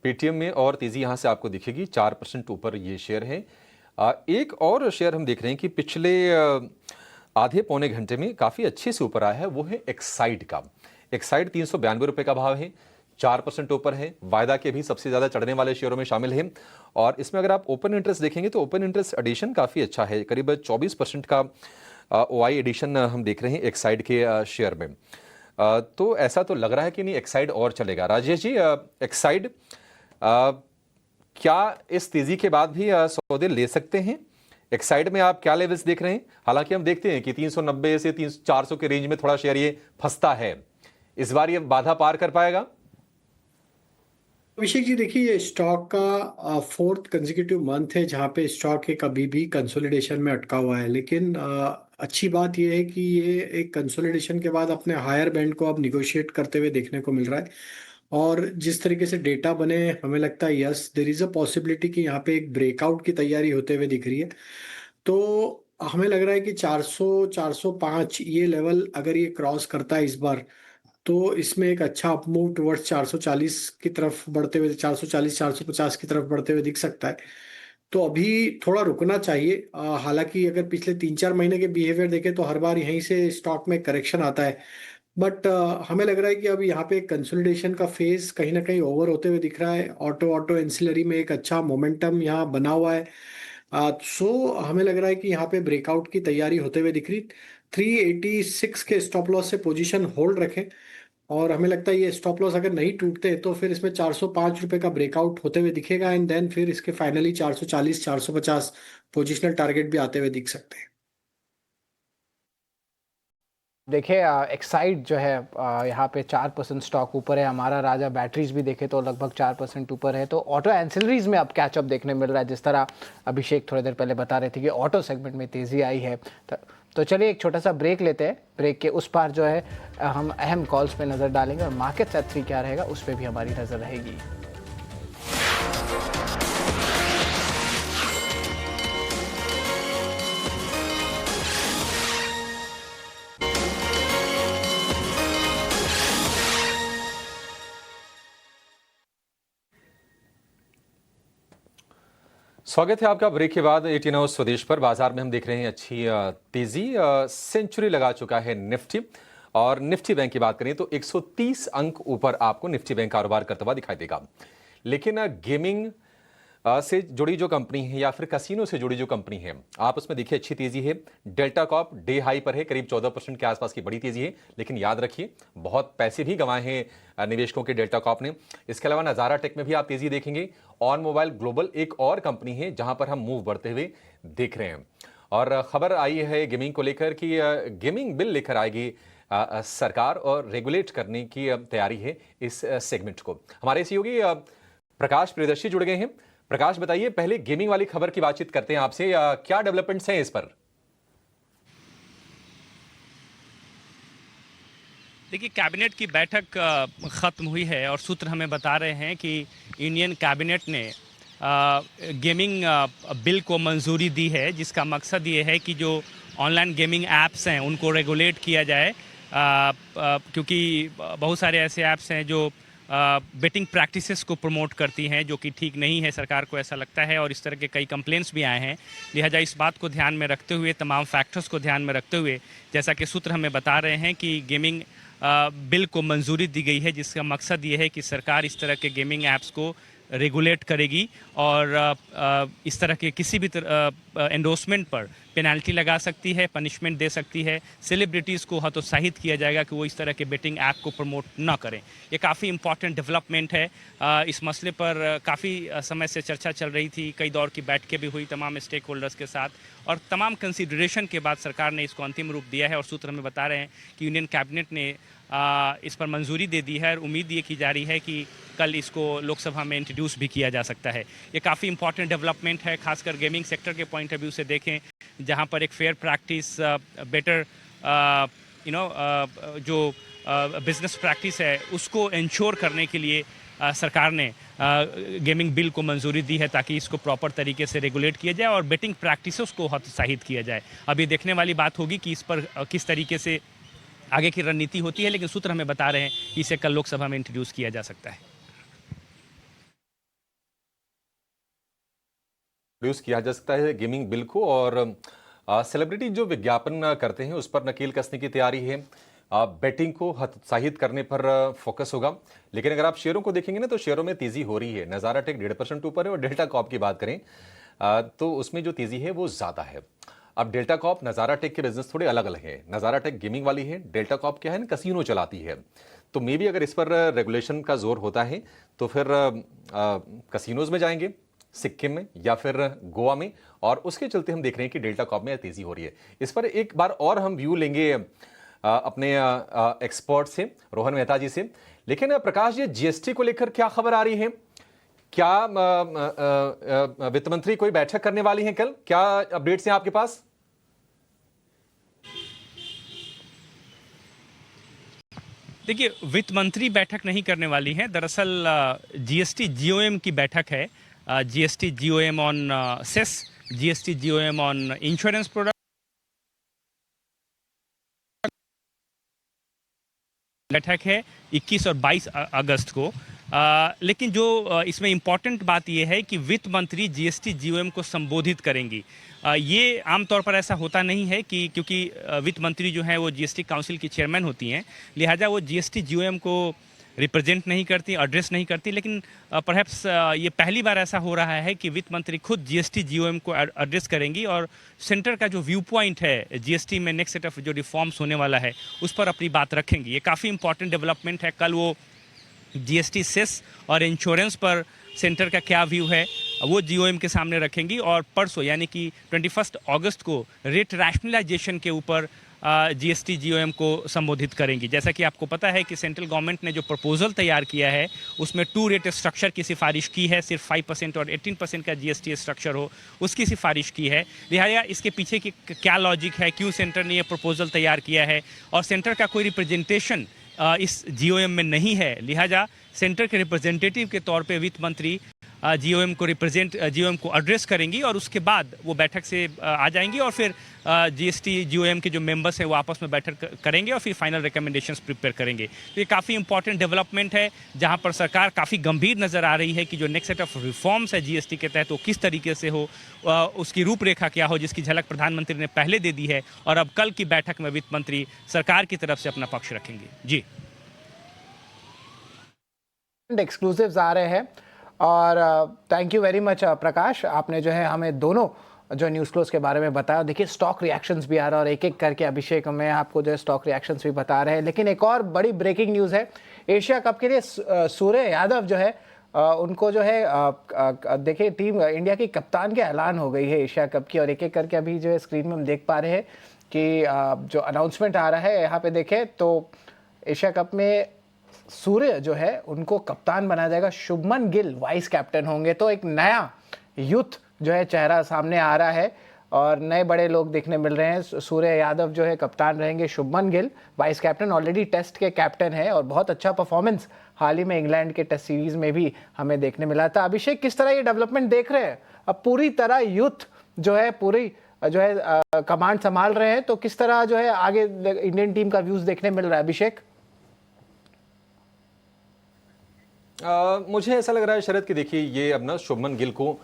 पेटीएम में और तेजी यहां से आपको दिखेगी, 4% ऊपर ये शेयर है। एक और शेयर हम देख रहे हैं कि पिछले आधे पौने घंटे में काफ़ी अच्छे से ऊपर आया है, वो है एक्साइड का। एक्साइड 392 रुपये का भाव है, 4% ऊपर है। वायदा के भी सबसे ज़्यादा चढ़ने वाले शेयरों में शामिल है। और इसमें अगर आप ओपन इंटरेस्ट देखेंगे तो ओपन इंटरेस्ट एडिशन काफ़ी अच्छा है, करीब 24% का OI एडिशन हम देख रहे हैं एक्साइड के शेयर में। तो ऐसा तो लग रहा है कि नहीं एक्साइड और चलेगा। राजेश जी, एक्साइड क्या इस तेजी के बाद भी सौदे ले सकते हैं? एक्साइड में आप क्या लेवल्स देख रहे हैं? हालांकि हम देखते हैं कि 390 से 400 के रेंज में थोड़ा शेयर ये फंसता है, इस बार ये बाधा पार कर पाएगा? अभिषेक जी, देखिए ये स्टॉक का फोर्थ कंसेक्यूटिव मंथ है जहां पे स्टॉक एक अभी भी कंसोलिडेशन में अटका हुआ है। लेकिन अच्छी बात यह है कि ये एक कंसोलिडेशन के बाद अपने हायर बैंड को अब निगोशिएट करते हुए देखने को मिल रहा है। और जिस तरीके से डेटा बने, हमें लगता है yes there is a possibility कि यहाँ पे एक ब्रेकआउट की तैयारी होते हुए दिख रही है। तो हमें लग रहा है कि 400 405 ये लेवल अगर ये क्रॉस करता है इस बार, तो इसमें एक अच्छा अपमूव टुवर्ड्स 440 की तरफ बढ़ते हुए, 440 450 की तरफ बढ़ते हुए दिख सकता है। तो अभी थोड़ा रुकना चाहिए। हालांकि अगर पिछले 3-4 महीने के बिहेवियर देखें तो हर बार यहीं से स्टॉक में करेक्शन आता है। बट हमें लग रहा है कि अब यहाँ पे कंसोलिडेशन का फेज कहीं ना कहीं ओवर होते हुए दिख रहा है। ऑटो एंसिलरी में एक अच्छा मोमेंटम यहाँ बना हुआ है। सो हमें लग रहा है कि यहाँ पे ब्रेकआउट की तैयारी होते हुए दिख रही। 386 के स्टॉप लॉस से पोजीशन होल्ड रखें। और हमें लगता है ये स्टॉप लॉस अगर नहीं टूटते तो फिर इसमें 405 रुपए का ब्रेकआउट होते हुए दिखेगा। एंड देन फिर इसके फाइनली 440 450 पोजिशनल टारगेट भी आते हुए दिख सकते हैं। देखिए एक्साइड जो है यहाँ पे 4% स्टॉक ऊपर है। हमारा राजा बैटरीज भी देखे तो लगभग 4% ऊपर है। तो ऑटो एंसिलरीज में अब कैचअप देखने मिल रहा है, जिस तरह अभिषेक थोड़ी देर पहले बता रहे थे कि ऑटो सेगमेंट में तेज़ी आई है। तो चलिए एक छोटा सा ब्रेक लेते हैं। ब्रेक के उस पार जो है हम अहम कॉल्स पे नज़र डालेंगे और मार्केट एट 3 क्या रहेगा उस पर भी हमारी नज़र रहेगी। स्वागत है आपका ब्रेक के बाद 18 आवर्स स्वदेश पर। बाजार में हम देख रहे हैं अच्छी तेजी, सेंचुरी लगा चुका है निफ्टी। और निफ्टी बैंक की बात करें तो 130 अंक ऊपर आपको निफ्टी बैंक कारोबार करता हुआ दिखाई देगा। लेकिन गेमिंग से जुड़ी जो कंपनी है या फिर कसिनो से जुड़ी जो कंपनी है, आप उसमें देखिए अच्छी तेजी है। डेल्टा कॉर्प डे हाई पर है, करीब 14% के आसपास की बड़ी तेजी है। लेकिन याद रखिए बहुत पैसे भी गंवाए हैं निवेशकों के डेल्टा कॉर्प ने। इसके अलावा नजारा टेक में भी आप तेजी देखेंगे। ऑन मोबाइल ग्लोबल एक और कंपनी है जहां पर हम मूव बढ़ते हुए देख रहे हैं। और खबर आई है गेमिंग को लेकर कि गेमिंग बिल लेकर आएगी सरकार और रेगुलेट करने की तैयारी है इस सेगमेंट को। हमारे सहयोगी प्रकाश प्रियदर्शी जुड़ गए हैं। प्रकाश बताइए, पहले गेमिंग वाली खबर की बातचीत करते हैं आपसे, क्या डेवलपमेंट्स हैं इस पर? देखिए, कैबिनेट की बैठक ख़त्म हुई है और सूत्र हमें बता रहे हैं कि इंडियन कैबिनेट ने गेमिंग बिल को मंजूरी दी है, जिसका मकसद ये है कि जो ऑनलाइन गेमिंग ऐप्स हैं उनको रेगुलेट किया जाए, क्योंकि बहुत सारे ऐसे ऐप्स हैं जो बेटिंग प्रैक्टिसेस को प्रमोट करती हैं, जो कि ठीक नहीं है, सरकार को ऐसा लगता है। और इस तरह के कई कंप्लेंट्स भी आए हैं। लिहाजा इस बात को ध्यान में रखते हुए, तमाम फैक्टर्स को ध्यान में रखते हुए, जैसा कि सूत्र हमें बता रहे हैं कि गेमिंग बिल को मंजूरी दी गई है, जिसका मकसद ये है कि सरकार इस तरह के गेमिंग ऐप्स को रेगुलेट करेगी और इस तरह के किसी भी एंडोर्समेंट पर पेनल्टी लगा सकती है, पनिशमेंट दे सकती है। सेलिब्रिटीज़ को हतोत्साहित किया जाएगा कि वो इस तरह के बेटिंग ऐप को प्रमोट ना करें। ये काफ़ी इंपॉर्टेंट डेवलपमेंट है। इस मसले पर काफ़ी समय से चर्चा चल रही थी, कई दौर की बैठकें भी हुई तमाम स्टेक होल्डर्स के साथ, और तमाम कंसिडरेशन के बाद सरकार ने इसको अंतिम रूप दिया है। और सूत्र हमें बता रहे हैं कि यूनियन कैबिनेट ने इस पर मंजूरी दे दी है और उम्मीद ये की जा रही है कि कल इसको लोकसभा में इंट्रोड्यूस भी किया जा सकता है। ये काफ़ी इंपॉर्टेंट डेवलपमेंट है, खासकर गेमिंग सेक्टर के पॉइंट ऑफ व्यू से देखें, जहां पर एक फेयर प्रैक्टिस, बेटर जो बिजनेस प्रैक्टिस है उसको इंश्योर करने के लिए सरकार ने गेमिंग बिल को मंजूरी दी है, ताकि इसको प्रॉपर तरीके से रेगुलेट किया जाए और बेटिंग प्रैक्टिसेस को हतोत्साहित किया जाए। अभी देखने वाली बात होगी कि इस पर किस तरीके से आगे की रणनीति होती है, लेकिन सूत्र हमें बता रहे हैं कि इसे कल लोकसभा में इंट्रोड्यूस किया जा सकता है। इंट्रोड्यूस किया जा सकता है गेमिंग बिल को, और सेलिब्रिटी जो विज्ञापन करते हैं उस पर नकेल कसने की तैयारी है। बेटिंग को हतोत्साहित करने पर फोकस होगा। लेकिन अगर आप शेयरों को देखेंगे ना तो शेयरों में तेजी हो रही है। नज़ारा टेक 1.5% ऊपर है और डेल्टा कॉर्प की बात करें तो उसमें जो तेजी है वो ज़्यादा है। अब डेल्टा कॉर्प नज़ारा टेक के बिजनेस थोड़े अलग अलग है। नज़ारा टेक गेमिंग वाली है, डेल्टा कॉर्प क्या है ना, कसीनो चलाती है। तो मे बी अगर इस पर रेगुलेशन का जोर होता है तो फिर कसीनोज में जाएंगे, सिक्किम में या फिर गोवा में, और उसके चलते हम देख रहे हैं कि डेल्टा कॉर्प में तेजी हो रही है। इस पर एक बार और हम व्यू लेंगे अपने एक्सपर्ट से, रोहन मेहता जी से। लेकिन प्रकाश जी, जीएसटी को लेकर क्या खबर आ रही है? क्या वित्त मंत्री कोई बैठक करने वाली हैं कल? क्या अपडेट्स हैं आपके पास? देखिए, वित्त मंत्री बैठक नहीं करने वाली हैं। दरअसल जीएसटी जीओएम की बैठक है। GST GOM on cess, GST GOM on insurance product बैठक है 21 और 22 अगस्त को। लेकिन जो इसमें इम्पॉर्टेंट बात यह है कि वित्त मंत्री जीएसटी जीओएम को संबोधित करेंगी। ये आमतौर पर ऐसा होता नहीं है कि क्योंकि वित्त मंत्री जो है वो जीएसटी काउंसिल की चेयरमैन होती हैं, लिहाजा वो जीएसटी जीओएम को रिप्रेजेंट नहीं करती, एड्रेस नहीं करती। लेकिन परहैप्स ये पहली बार ऐसा हो रहा है कि वित्त मंत्री खुद जीएसटी जीओएम को एड्रेस करेंगी और सेंटर का जो व्यू पॉइंट है जीएसटी में नेक्स्ट सेट ऑफ जो रिफॉर्म्स होने वाला है उस पर अपनी बात रखेंगी। ये काफ़ी इंपॉर्टेंट डेवलपमेंट है। कल वो जीएसटी सेस और इंश्योरेंस पर सेंटर का क्या व्यू है वो जीओएम के सामने रखेंगी, और परसों यानी कि 21 अगस्त को रेट रैशनलाइजेशन के ऊपर जीएसटी जीओएम को संबोधित करेंगी। जैसा कि आपको पता है कि सेंट्रल गवर्नमेंट ने जो प्रपोजल तैयार किया है उसमें 2 रेट स्ट्रक्चर की सिफारिश की है, सिर्फ 5% और 18% का जीएसटी स्ट्रक्चर हो उसकी सिफारिश की है। लिहाजा इसके पीछे की क्या लॉजिक है, क्यों सेंटर ने ये प्रपोजल तैयार किया है, और सेंटर का कोई रिप्रेजेंटेशन इस जीओएम में नहीं है। लिहाजा सेंटर के रिप्रेजेंटेटिव के तौर पे वित्त मंत्री जीओएम को एड्रेस करेंगी और उसके बाद वो बैठक से आ जाएंगी और फिर जीएसटी जीओएम के जो मेंबर्स हैं वो आपस में बैठक करेंगे और फिर फाइनल रिकमेंडेशंस प्रिपेयर करेंगे। तो ये काफ़ी इंपॉर्टेंट डेवलपमेंट है जहां पर सरकार काफ़ी गंभीर नज़र आ रही है कि जो नेक्स्ट सेट ऑफ रिफॉर्म्स है जीएसटी के तहत वो किस तरीके से हो, उसकी रूपरेखा क्या हो, जिसकी झलक प्रधानमंत्री ने पहले दे दी है। और अब कल की बैठक में वित्त मंत्री सरकार की तरफ से अपना पक्ष रखेंगे। जी, एक्सक्लूसिव्स आ रहे हैं और थैंक यू वेरी मच प्रकाश, आपने जो है हमें दोनों जो न्यूज़ क्लोज के बारे में बताया। देखिए स्टॉक रिएक्शंस भी आ रहा है और एक एक करके अभिषेक में आपको जो है स्टॉक रिएक्शंस भी बता रहे हैं। लेकिन एक और बड़ी ब्रेकिंग न्यूज़ है, एशिया कप के लिए सूर्य यादव जो है उनको जो है देखिए टीम इंडिया की कप्तान के ऐलान हो गई है एशिया कप की, और एक एक करके अभी जो है स्क्रीन में हम देख पा रहे हैं कि जो अनाउंसमेंट आ रहा है यहाँ पे देखें तो एशिया कप में सूर्य जो है उनको कप्तान बनाया जाएगा, शुभमन गिल वाइस कैप्टन होंगे। तो एक नया यूथ जो है चेहरा सामने आ रहा है और नए बड़े लोग देखने मिल रहे हैं। सूर्य यादव जो है कप्तान रहेंगे, Shubman Gill vice captain, already test के कैप्टन है और बहुत अच्छा परफॉर्मेंस हाल ही में इंग्लैंड के टेस्ट सीरीज में भी हमें देखने मिला था। अभिषेक, किस तरह ये डेवलपमेंट देख रहे हैं? अब पूरी तरह यूथ जो है पूरी जो है कमांड संभाल रहे हैं, तो किस तरह जो है आगे इंडियन टीम का व्यूज देखने मिल रहा है अभिषेक? मुझे ऐसा लग रहा है शरद कि देखिए ये अब ना शुभमन गिल को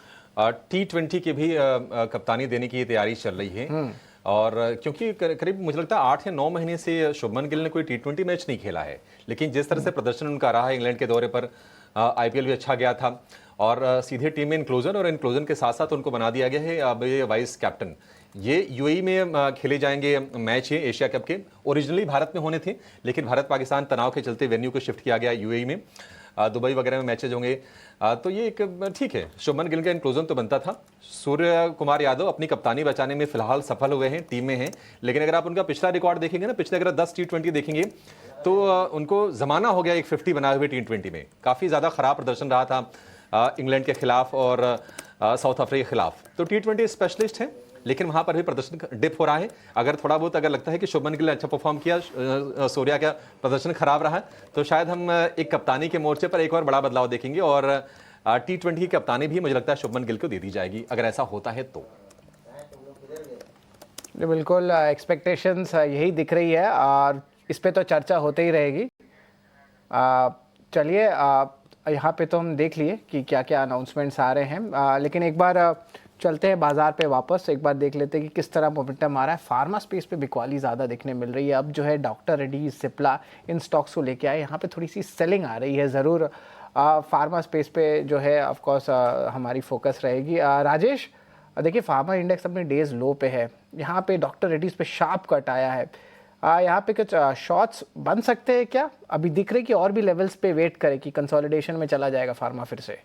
T20 की भी कप्तानी देने की तैयारी चल रही है। और क्योंकि करीब मुझे लगता है 8 या 9 महीने से शुभमन गिल ने कोई T20 मैच नहीं खेला है, लेकिन जिस तरह से प्रदर्शन उनका रहा है इंग्लैंड के दौरे पर, आईपीएल भी अच्छा गया था और सीधे टीम में इंक्लूजन, और इंक्लूजन के साथ साथ उनको बना दिया गया है अब ये वाइस कैप्टन। ये यूएई में खेले जाएंगे मैच, ये एशिया कप के ओरिजिनली भारत में होने थे, लेकिन भारत पाकिस्तान तनाव के चलते वेन्यू को शिफ्ट किया गया यूएई में, दुबई वगैरह में मैचेज होंगे। तो ये एक ठीक है, शुभमन गिल का इंक्लूजन तो बनता था। सूर्य कुमार यादव अपनी कप्तानी बचाने में फिलहाल सफल हुए हैं, टीम में हैं, लेकिन अगर आप उनका पिछला रिकॉर्ड देखेंगे ना, पिछले अगर 10 T20 देखेंगे तो उनको जमाना हो गया एक 50 बनाए हुए T20 में। काफ़ी ज़्यादा खराब प्रदर्शन रहा था इंग्लैंड के खिलाफ और साउथ अफ्रीका के खिलाफ। तो T20 स्पेशलिस्ट हैं, लेकिन वहां पर भी प्रदर्शन डिप हो रहा है। अगर थोड़ा बहुत अगर लगता है कि शुभमन गिल ने अच्छा परफॉर्म किया, सूर्या का प्रदर्शन खराब रहा, तो शायद हम एक कप्तानी के मोर्चे पर एक और बड़ा बदलाव देखेंगे और T20 की कप्तानी भी मुझे लगता है शुभमन गिल को दे दी जाएगी अगर ऐसा होता है तो। बिल्कुल एक्सपेक्टेशंस यही दिख रही है और इस पे तो चर्चा होते ही रहेगी। चलिए यहाँ पे तो हम देख लिए कि क्या क्या अनाउंसमेंट्स आ रहे हैं, लेकिन एक बार चलते हैं बाजार पे वापस, एक बार देख लेते हैं कि किस तरह मोमेंटम आ रहा है। फार्मा स्पेस पे बिकवाली ज़्यादा देखने मिल रही है। अब जो है डॉक्टर रेड्डीज, सिप्ला, इन स्टॉक्स को लेके आए, यहाँ पे थोड़ी सी सेलिंग आ रही है ज़रूर। फार्मा स्पेस पे जो है ऑफ कोर्स हमारी फोकस रहेगी। राजेश, देखिए फार्मा इंडेक्स अपने डेज लो पे है, यहाँ पे डॉक्टर रेड्डीज पे शार्प कट आया है। यहाँ पे कुछ शॉट्स बन सकते हैं क्या? अभी दिख रहे कि और भी लेवल्स पे वेट करें कि कंसोलिडेशन में चला जाएगा फार्मा फिर से?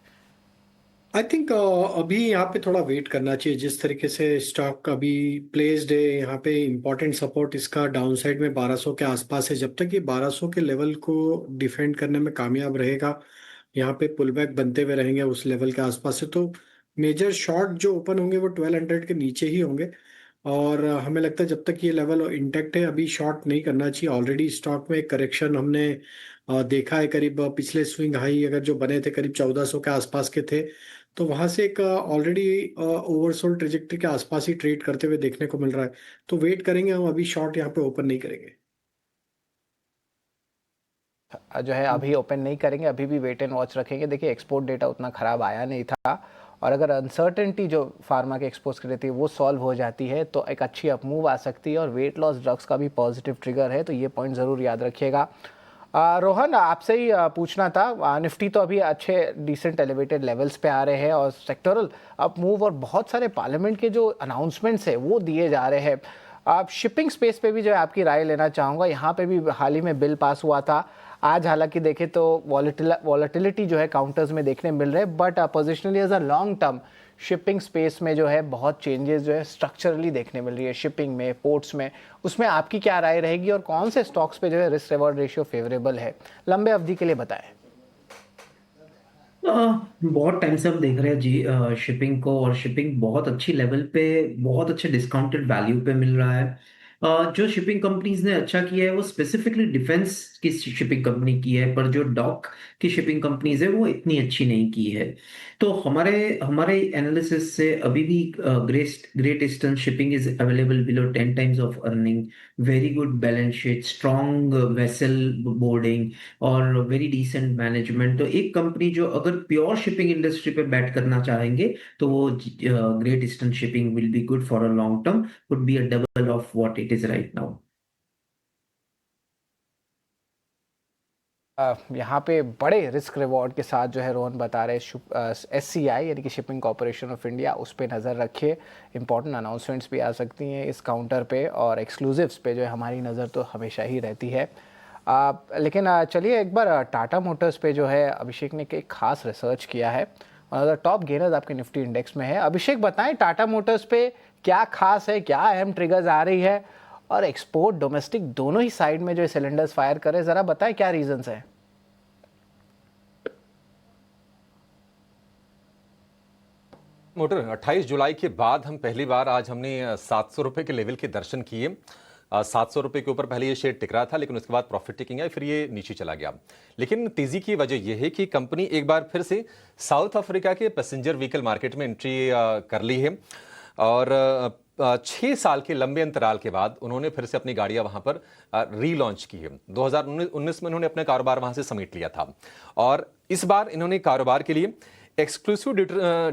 आई थिंक अभी यहाँ पे थोड़ा वेट करना चाहिए। जिस तरीके से स्टॉक अभी प्लेस्ड है, यहाँ पे इम्पोर्टेंट सपोर्ट इसका डाउनसाइड में 1200 के आसपास है। जब तक ये 1200 के लेवल को डिफेंड करने में कामयाब रहेगा, यहाँ पे पुल बैक बनते हुए रहेंगे उस लेवल के आसपास से, तो मेजर शॉर्ट जो ओपन होंगे वो 1200 के नीचे ही होंगे। और हमें लगता है जब तक ये लेवल इंटेक्ट है, अभी शॉर्ट नहीं करना चाहिए। ऑलरेडी स्टॉक में एक करेक्शन हमने देखा है। करीब पिछले स्विंग हाई अगर जो बने थे करीब 1400 के आसपास के थे, तो वहां से एक ऑलरेडी ओवरसोल्ड ट्रेजेक्टरी के आसपास ही ट्रेड करते हुए देखने को मिल रहा है। तो वेट करेंगे हम, अभी शॉर्ट यहाँ पे ओपन नहीं करेंगे। जो है अभी ओपन नहीं करेंगे, अभी भी वेट एंड वॉच रखेंगे। देखिए एक्सपोर्ट डेटा उतना ख़राब आया नहीं था, और अगर अनसर्टेनिटी जो फार्मा के एक्सपोर्ट्स की रहती है वो सॉल्व हो जाती है तो एक अच्छी अपमूव आ सकती है। और वेट लॉस ड्रग्स का भी पॉजिटिव ट्रिगर है, तो ये पॉइंट ज़रूर याद रखिएगा। रोहन, आपसे ही पूछना था, निफ्टी तो अभी अच्छे डिसेंट एलिवेटेड लेवल्स पे आ रहे हैं और सेक्टोरल अपमूव और बहुत सारे पार्लियामेंट के जो अनाउंसमेंट्स है वो दिए जा रहे हैं। आप शिपिंग स्पेस पे भी जो है आपकी राय लेना चाहूँगा। यहाँ पे भी हाल ही में बिल पास हुआ था। आज हालांकि देखें तो वॉलेटिलिटी जो है काउंटर्स में देखने मिल रहे हैं, but positionally as a long term shipping space में जो है बहुत चेंजेस जो है स्ट्रक्चरली देखने मिल रही है शिपिंग में, पोर्ट्स में। उसमें आपकी क्या राय रहेगी और कौन से स्टॉक्स पे जो है रिस्क रिवॉर्ड रेशियो फेवरेबल है लंबे अवधि के लिए, बताएं। बहुत टाइम से हम देख रहे हैं जी शिपिंग को, और शिपिंग बहुत अच्छी लेवल पे, बहुत अच्छे डिस्काउंटेड वैल्यू पे मिल रहा है। जो शिपिंग कंपनीज ने अच्छा किया है वो स्पेसिफिकली डिफेंस की शिपिंग कंपनी की है, पर जो डॉक की शिपिंग कंपनीज है वो इतनी अच्छी नहीं की है। तो हमारे हमारे एनालिसिस से अभी भी great eastern shipping is available below 10 times of earning, very good balance sheet, strong vessel boarding और वेरी डिसेंट मैनेजमेंट। तो एक कंपनी जो अगर प्योर शिपिंग इंडस्ट्री पे बैट करना चाहेंगे तो वो great eastern shipping will be good for a long term, would be a double of what it is right now. यहाँ पे बड़े रिस्क रिवॉर्ड के साथ जो है रोहन बता रहे SCI यानी कि शिपिंग कॉरपोरेशन ऑफ इंडिया, उस पर नज़र रखिए। इंपॉर्टेंट अनाउंसमेंट्स भी आ सकती हैं इस काउंटर पे, और एक्सक्लूसिव्स पे जो है हमारी नज़र तो हमेशा ही रहती है। लेकिन चलिए एक बार टाटा मोटर्स पे जो है अभिषेक ने एक खास रिसर्च किया है, और टॉप गेनर्स आपके निफ्टी इंडेक्स में है। अभिषेक बताएं टाटा मोटर्स पे क्या खास है, क्या अहम ट्रिगर्स आ रही है, और एक्सपोर्ट डोमेस्टिक दोनों ही साइड में जो सिलेंडर्स फायर करे, जरा बताएं क्या रीजंस हैं। मोटर 28 जुलाई के बाद हम पहली बार आज हमने 700 रुपए के लेवल के दर्शन किए। 700 रुपए के ऊपर पहले ये शेयर टिक रहा था, लेकिन उसके बाद प्रॉफिट टेकिंग आई, फिर ये नीचे चला गया। लेकिन तेजी की वजह यह है कि कंपनी एक बार फिर से साउथ अफ्रीका के पैसेंजर व्हीकल मार्केट में एंट्री कर ली है, और 6 साल के लंबे अंतराल के बाद उन्होंने फिर से अपनी गाड़ियां वहां पर रीलॉन्च की है। 2019 में उन्होंने अपना कारोबार वहां से समेट लिया था, और इस बार इन्होंने कारोबार के लिए एक्सक्लूसिव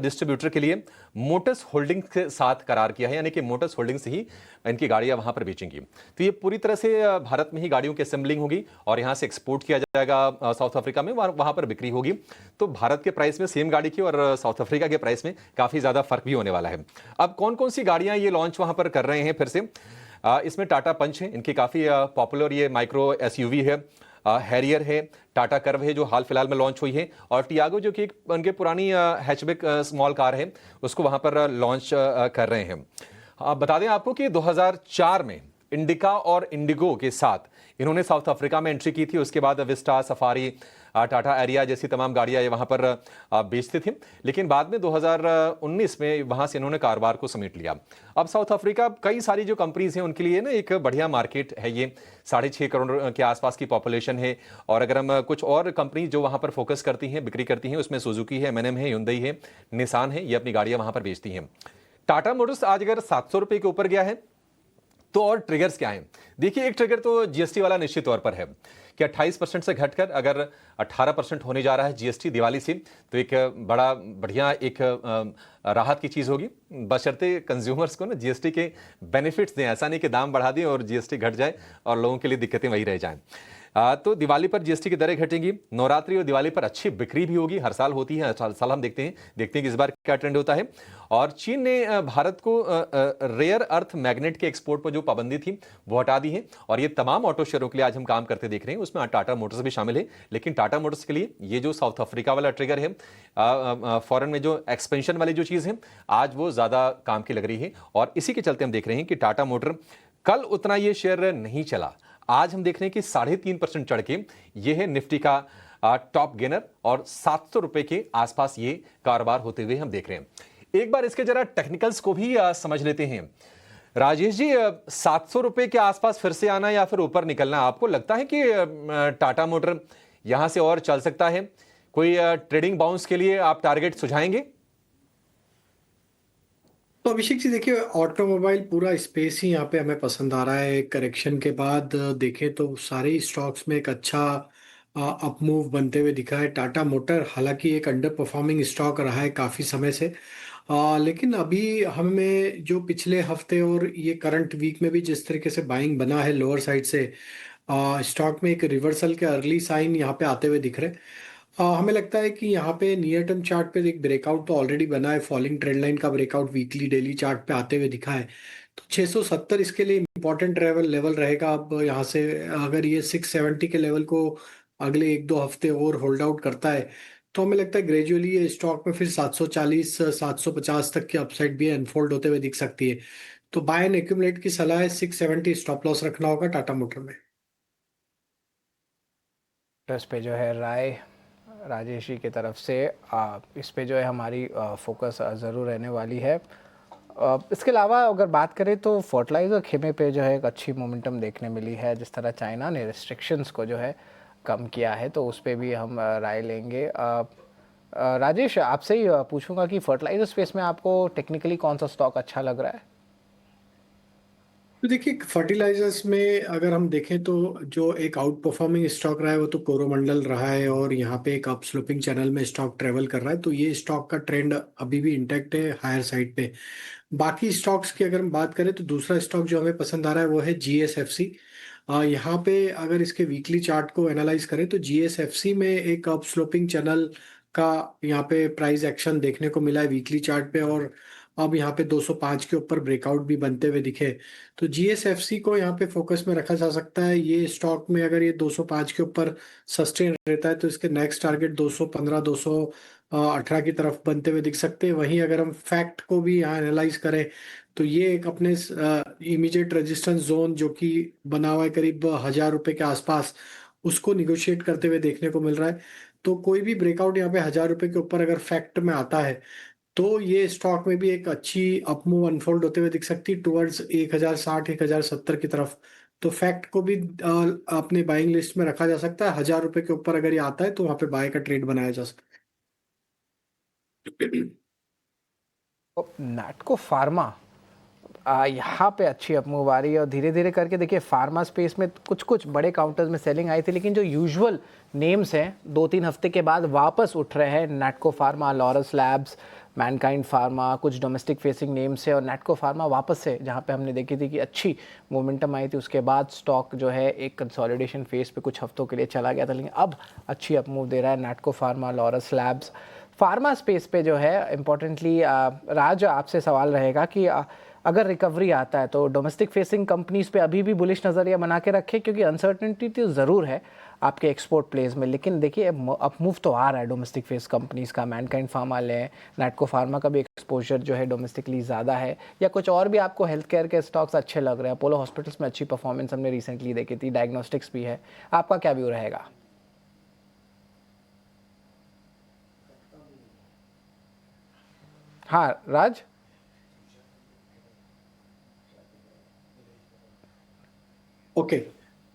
डिस्ट्रीब्यूटर के लिए मोटर्स होल्डिंग के साथ करार किया है, यानी कि मोटर्स होल्डिंग से ही इनकी गाड़ियां वहां पर बेचेंगी। तो ये पूरी तरह से भारत में ही गाड़ियों की असेंबलिंग होगी और यहां से एक्सपोर्ट किया जाएगा साउथ अफ्रीका में, वहां पर बिक्री होगी। तो भारत के प्राइस में सेम गाड़ी की और साउथ अफ्रीका के प्राइस में काफी ज्यादा फर्क भी होने वाला है। अब कौन कौन सी गाड़ियां ये लॉन्च वहां पर कर रहे हैं फिर से, इसमें टाटा पंच है, इनकी काफी पॉपुलर ये माइक्रो SUV है, हैरियर है, टाटा कर्व है जो हाल फिलहाल में लॉन्च हुई है, और टियागो जो कि एक उनके पुरानी हैचबैक स्मॉल कार है, उसको वहां पर लॉन्च कर रहे हैं। बता दें आपको कि 2004 में इंडिका और इंडिगो के साथ इन्होंने साउथ अफ्रीका में एंट्री की थी। उसके बाद विस्टा, सफारी, टाटा एरिया जैसी तमाम गाड़ियां ये वहां पर बेचते थे, लेकिन बाद में 2019 में वहां से इन्होंने कारोबार को समेट लिया। अब साउथ अफ्रीका कई सारी जो कंपनीज हैं उनके लिए ना एक बढ़िया मार्केट है, ये 6.5 करोड़ के आसपास की पॉपुलेशन है। और अगर हम कुछ और कंपनी जो वहां पर फोकस करती हैं, बिक्री करती हैं, उसमें सुजुकी है, M&M है, Hyundai है, निसान है, ये अपनी गाड़ियां वहां पर बेचती हैं। टाटा मोटर्स आज अगर 700 रुपए के ऊपर गया है तो और ट्रिगर्स क्या हैं? देखिए, एक ट्रिगर तो जीएसटी वाला निश्चित तौर पर है कि 28% से घटकर अगर 18% होने जा रहा है जीएसटी दिवाली से, तो एक बड़ा बढ़िया एक राहत की चीज होगी, बशर्ते कंज्यूमर्स को ना जीएसटी के बेनिफिट्स दें। ऐसा नहीं कि दाम बढ़ा दें और जीएसटी घट जाए और लोगों के लिए दिक्कतें वही रह जाएं। तो दिवाली पर जीएसटी की दरें घटेंगी। नवरात्रि और दिवाली पर अच्छी बिक्री भी होगी, हर साल होती है, हर साल हम देखते हैं कि इस बार क्या ट्रेंड होता है। और चीन ने भारत को रेयर अर्थ मैग्नेट के एक्सपोर्ट पर जो पाबंदी थी वो हटा दी है, और ये तमाम ऑटो शेयरों के लिए आज हम काम करते देख रहे हैं। उसमें टाटा मोटर्स भी शामिल है, लेकिन टाटा मोटर्स के लिए ये जो साउथ अफ्रीका वाला ट्रिगर है, फॉरेन में जो एक्सपेंशन वाली जो चीज है, आज वो ज्यादा काम की लग रही है। और इसी के चलते हम देख रहे हैं कि टाटा मोटर कल उतना ये शेयर नहीं चला, आज हम देख रहे हैं कि 3.5% चढ़ के ये है निफ्टी का टॉप गेनर, और 700 रुपए के आसपास ये कारोबार होते हुए हम देख रहे हैं। एक बार इसके जरा टेक्निकल्स को भी समझ लेते हैं। राजेश जी, 700 रुपए के आसपास फिर से आना या फिर ऊपर निकलना, आपको लगता है कि टाटा मोटर यहां से और चल सकता है? कोई ट्रेडिंग बाउंस के लिए आप टारगेट सुझाएंगे? तो अभिषेक जी देखिए, ऑटोमोबाइल पूरा स्पेस ही यहाँ पे हमें पसंद आ रहा है। करेक्शन के बाद देखें तो सारे ही स्टॉक्स में एक अच्छा अप मूव बनते हुए दिखा है। टाटा मोटर हालांकि एक अंडर परफॉर्मिंग स्टॉक रहा है काफ़ी समय से, लेकिन अभी हमें जो पिछले हफ्ते और ये करंट वीक में भी जिस तरीके से बाइंग बना है लोअर साइड से, स्टॉक में एक रिवर्सल के अर्ली साइन यहाँ पे आते हुए दिख रहे हैं। हमें लगता है कि यहाँ पे नियर टर्म चार्ट पे एक ब्रेकआउट तो ऑलरेडी बना है। फॉलिंग ट्रेंड लाइन का ब्रेकआउट वीकली डेली चार्ट पे आते हुए दिखा है, तो 670 इसके लिए इंपॉर्टेंट लेवल रहेगा। अब यहाँ से अगर ये 670 के लेवल को अगले 1-2 हफ्ते और होल्ड आउट करता है, तो हमें लगता है ग्रेजुअली ये स्टॉक में फिर 740 750 तक की अपसाइड भी अनफोल्ड होते हुए दिख सकती है। तो बाय एंड एक्यूमुलेट की सलाह है, 670 स्टॉप लॉस रखना होगा टाटा मोटर में। तो इस पे जो है राय राजेश जी की तरफ से इस पे जो है हमारी फोकस ज़रूर रहने वाली है। इसके अलावा अगर बात करें तो फर्टिलाइज़र खेमे पे जो है एक अच्छी मोमेंटम देखने मिली है। जिस तरह चाइना ने रिस्ट्रिक्शंस को जो है कम किया है, तो उस पे भी हम राय लेंगे। राजेश, आपसे ही पूछूंगा कि फर्टिलाइज़र स्पेस में आपको टेक्निकली कौन सा स्टॉक अच्छा लग रहा है? तो देखिए, फर्टिलाइजर्स में अगर हम देखें तो जो एक आउट परफॉर्मिंग स्टॉक रहा है वो तो कोरोमंडल रहा है, और यहाँ पे एक अप स्लोपिंग चैनल में स्टॉक ट्रेवल कर रहा है, तो ये स्टॉक का ट्रेंड अभी भी इंटैक्ट है हायर साइड पे। बाकी स्टॉक्स की अगर हम बात करें तो दूसरा स्टॉक जो हमें पसंद आ रहा है वो है जीएसएफसी। यहाँ पे अगर इसके वीकली चार्ट को एनालाइज करें तो जीएसएफसी में एक अप स्लोपिंग चैनल का यहाँ पे प्राइस एक्शन देखने को मिला है वीकली चार्ट पे, और अब यहाँ पे 205 के ऊपर ब्रेकआउट भी बनते हुए दिखे। तो जीएसएफसी को यहाँ पे फोकस में रखा जा सकता है। ये स्टॉक में अगर ये 205 के ऊपर सस्टेन रहता है तो इसके नेक्स्ट टारगेट 215 218 की तरफ बनते हुए दिख सकते हैं। वहीं अगर हम फैक्ट को भी यहाँ एनालाइज करें तो ये एक अपने इमीडिएट रेजिस्टेंस जोन जो कि बना हुआ है करीब 1000 रुपए के आसपास, उसको निगोशिएट करते हुए देखने को मिल रहा है। तो कोई भी ब्रेकआउट यहाँ पे 1000 रुपए के ऊपर अगर फैक्ट में आता है तो ये स्टॉक में भी एक अच्छी अपमूव अनफोल्ड होते हुए दिख सकती है टुवर्ड्स 1060 1070 की तरफ। तो फैक्ट को भी अपने बाइंग लिस्ट में रखा जा सकता है। 1000 रुपए के ऊपर अगर ये आता है तो वहां पे बाय का ट्रेड बनाया जा सकता है। नाटको फार्मा यहाँ पे अच्छी अपमूव आ रही है, और धीरे धीरे करके देखिए फार्मा स्पेस में कुछ कुछ बड़े काउंटर्स में सेलिंग आई थी, लेकिन जो यूजुअल नेम्स हैं 2-3 हफ्ते के बाद वापस उठ रहे हैं। Natco Pharma, Laurus Labs, Mankind Pharma, कुछ डोमेस्टिक फेसिंग नेम्स है, और नाटको फार्मा वापस से जहाँ पे हमने देखी थी कि अच्छी मोमेंटम आई थी, उसके बाद स्टॉक जो है एक कंसोलिडेशन फेज पे कुछ हफ्तों के लिए चला गया था, लेकिन अब अच्छी अपमूव दे रहा है Natco Pharma, Laurus Labs. Pharma space पे जो है इम्पोर्टेंटली राज, आपसे सवाल रहेगा कि अगर रिकवरी आता है तो डोमेस्टिक फेसिंग कंपनीज पे अभी भी बुलिश नज़रिया बना के रखें, क्योंकि अनसर्टेनिटी तो ज़रूर है आपके एक्सपोर्ट प्लेस में, लेकिन देखिए अब मूव तो आ रहा है डोमेस्टिक फेस कंपनीज का। मैनकाइंड फार्मा लें, नाटको फार्मा का भी एक्सपोजर जो है डोमेस्टिकली ज़्यादा है, या कुछ और भी आपको हेल्थ केयर के स्टॉक्स अच्छे लग रहे हैं? अपोलो हॉस्पिटल्स में अच्छी परफॉर्मेंस हमने रिसेंटली देखी थी, डायग्नोस्टिक्स भी है, आपका क्या व्यू रहेगा? हाँ राज। ओके,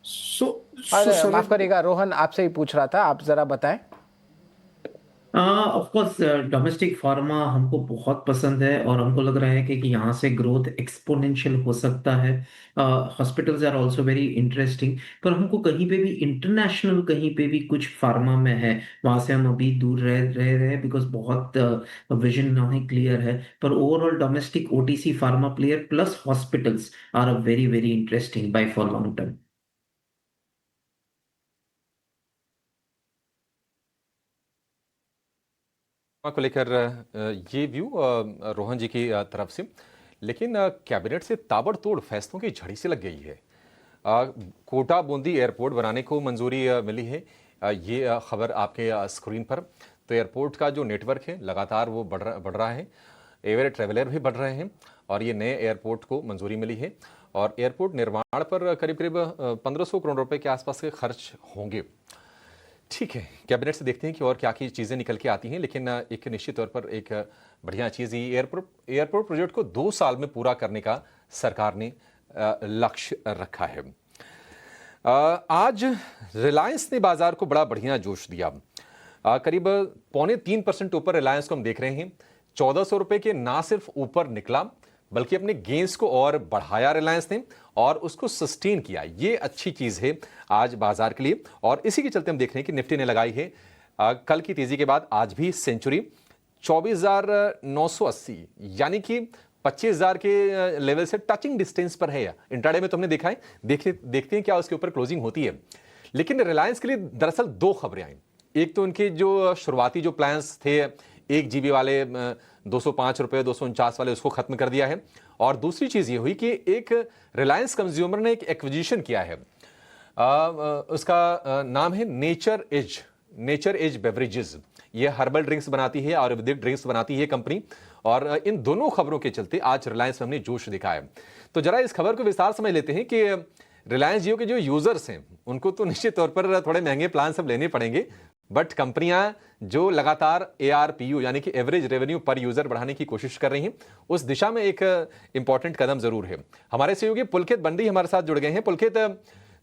सो अरे माफ करिएगा, रोहन आपसे ही पूछ रहा था, आप जरा बताएं। ऑफ कोर्स डोमेस्टिक फार्मा हमको बहुत पसंद है और हमको लग रहा है कि यहाँ से ग्रोथ एक्सपोनेंशियल हो सकता है। Hospitals are also very interesting, पर हमको कहीं पे भी इंटरनेशनल कहीं पे भी कुछ फार्मा में है वहां से हम अभी दूर रह रहे हैं, बिकॉज बहुत विजन नहीं क्लियर है। पर overall domestic OTC pharma player plus hospitals are a very very interesting buy for long term. को लेकर ये व्यू रोहन जी की तरफ से, लेकिन कैबिनेट से ताबड़तोड़ फैसलों की झड़ी से लग गई है। कोटा बूंदी एयरपोर्ट बनाने को मंजूरी मिली है। ये खबर आपके स्क्रीन पर। तो एयरपोर्ट का जो नेटवर्क है लगातार वो बढ़ रहा है, एयर ट्रेवलर भी बढ़ रहे हैं और ये नए एयरपोर्ट को मंजूरी मिली है। और एयरपोर्ट निर्माण पर करीब करीब 1500 करोड़ रुपए के आसपास के खर्च होंगे। ठीक है, कैबिनेट से देखते हैं कि और क्या की चीज़ें निकल के आती हैं, लेकिन एक निश्चित तौर पर एक बढ़िया चीज़ ये एयरपोर्ट प्रोजेक्ट को 2 साल में पूरा करने का सरकार ने लक्ष्य रखा है। आज रिलायंस ने बाजार को बड़ा बढ़िया जोश दिया। करीब 2.25% ऊपर रिलायंस को हम देख रहे हैं। 1400 रुपए के ना सिर्फ ऊपर निकला बल्कि अपने गेंस को और बढ़ाया रिलायंस ने और उसको सस्टेन किया। ये अच्छी चीज है आज बाजार के लिए और इसी के चलते हम देख रहे हैं कि निफ्टी ने लगाई है कल की तेजी के बाद आज भी सेंचुरी 24,980, यानी कि 25,000 के लेवल से टचिंग डिस्टेंस पर है। इंट्राडे में तो हमने देखा है, देखते हैं क्या उसके ऊपर क्लोजिंग होती है। लेकिन रिलायंस के लिए दरअसल 2 खबरें आई। एक तो उनके जो शुरुआती जो प्लान्स थे 1 GB वाले 205 रुपए 249 वाले उसको खत्म कर दिया है। और दूसरी चीज ये हुई कि एक रिलायंस कंज्यूमर ने एक एक्विजिशन किया है। उसका नाम है नेचर एज बेवरेजेस। ये हर्बल ड्रिंक्स बनाती है, आयुर्वेदिक ड्रिंक्स बनाती है कंपनी। और इन दोनों खबरों के चलते आज रिलायंस में हमने जोश दिखाया है। तो जरा इस खबर को विस्तार समझ लेते हैं कि रिलायंस जियो के जो यूजर्स हैं उनको तो निश्चित तौर पर थोड़े महंगे प्लान सब लेने पड़ेंगे, बट कंपनियां जो लगातार ARPU यानी कि एवरेज रेवेन्यू पर यूजर बढ़ाने की कोशिश कर रही हैं, उस दिशा में एक इंपॉर्टेंट कदम जरूर है। हमारे सहयोगी पुलकित बंडी हमारे साथ जुड़ गए हैं। पुलकित,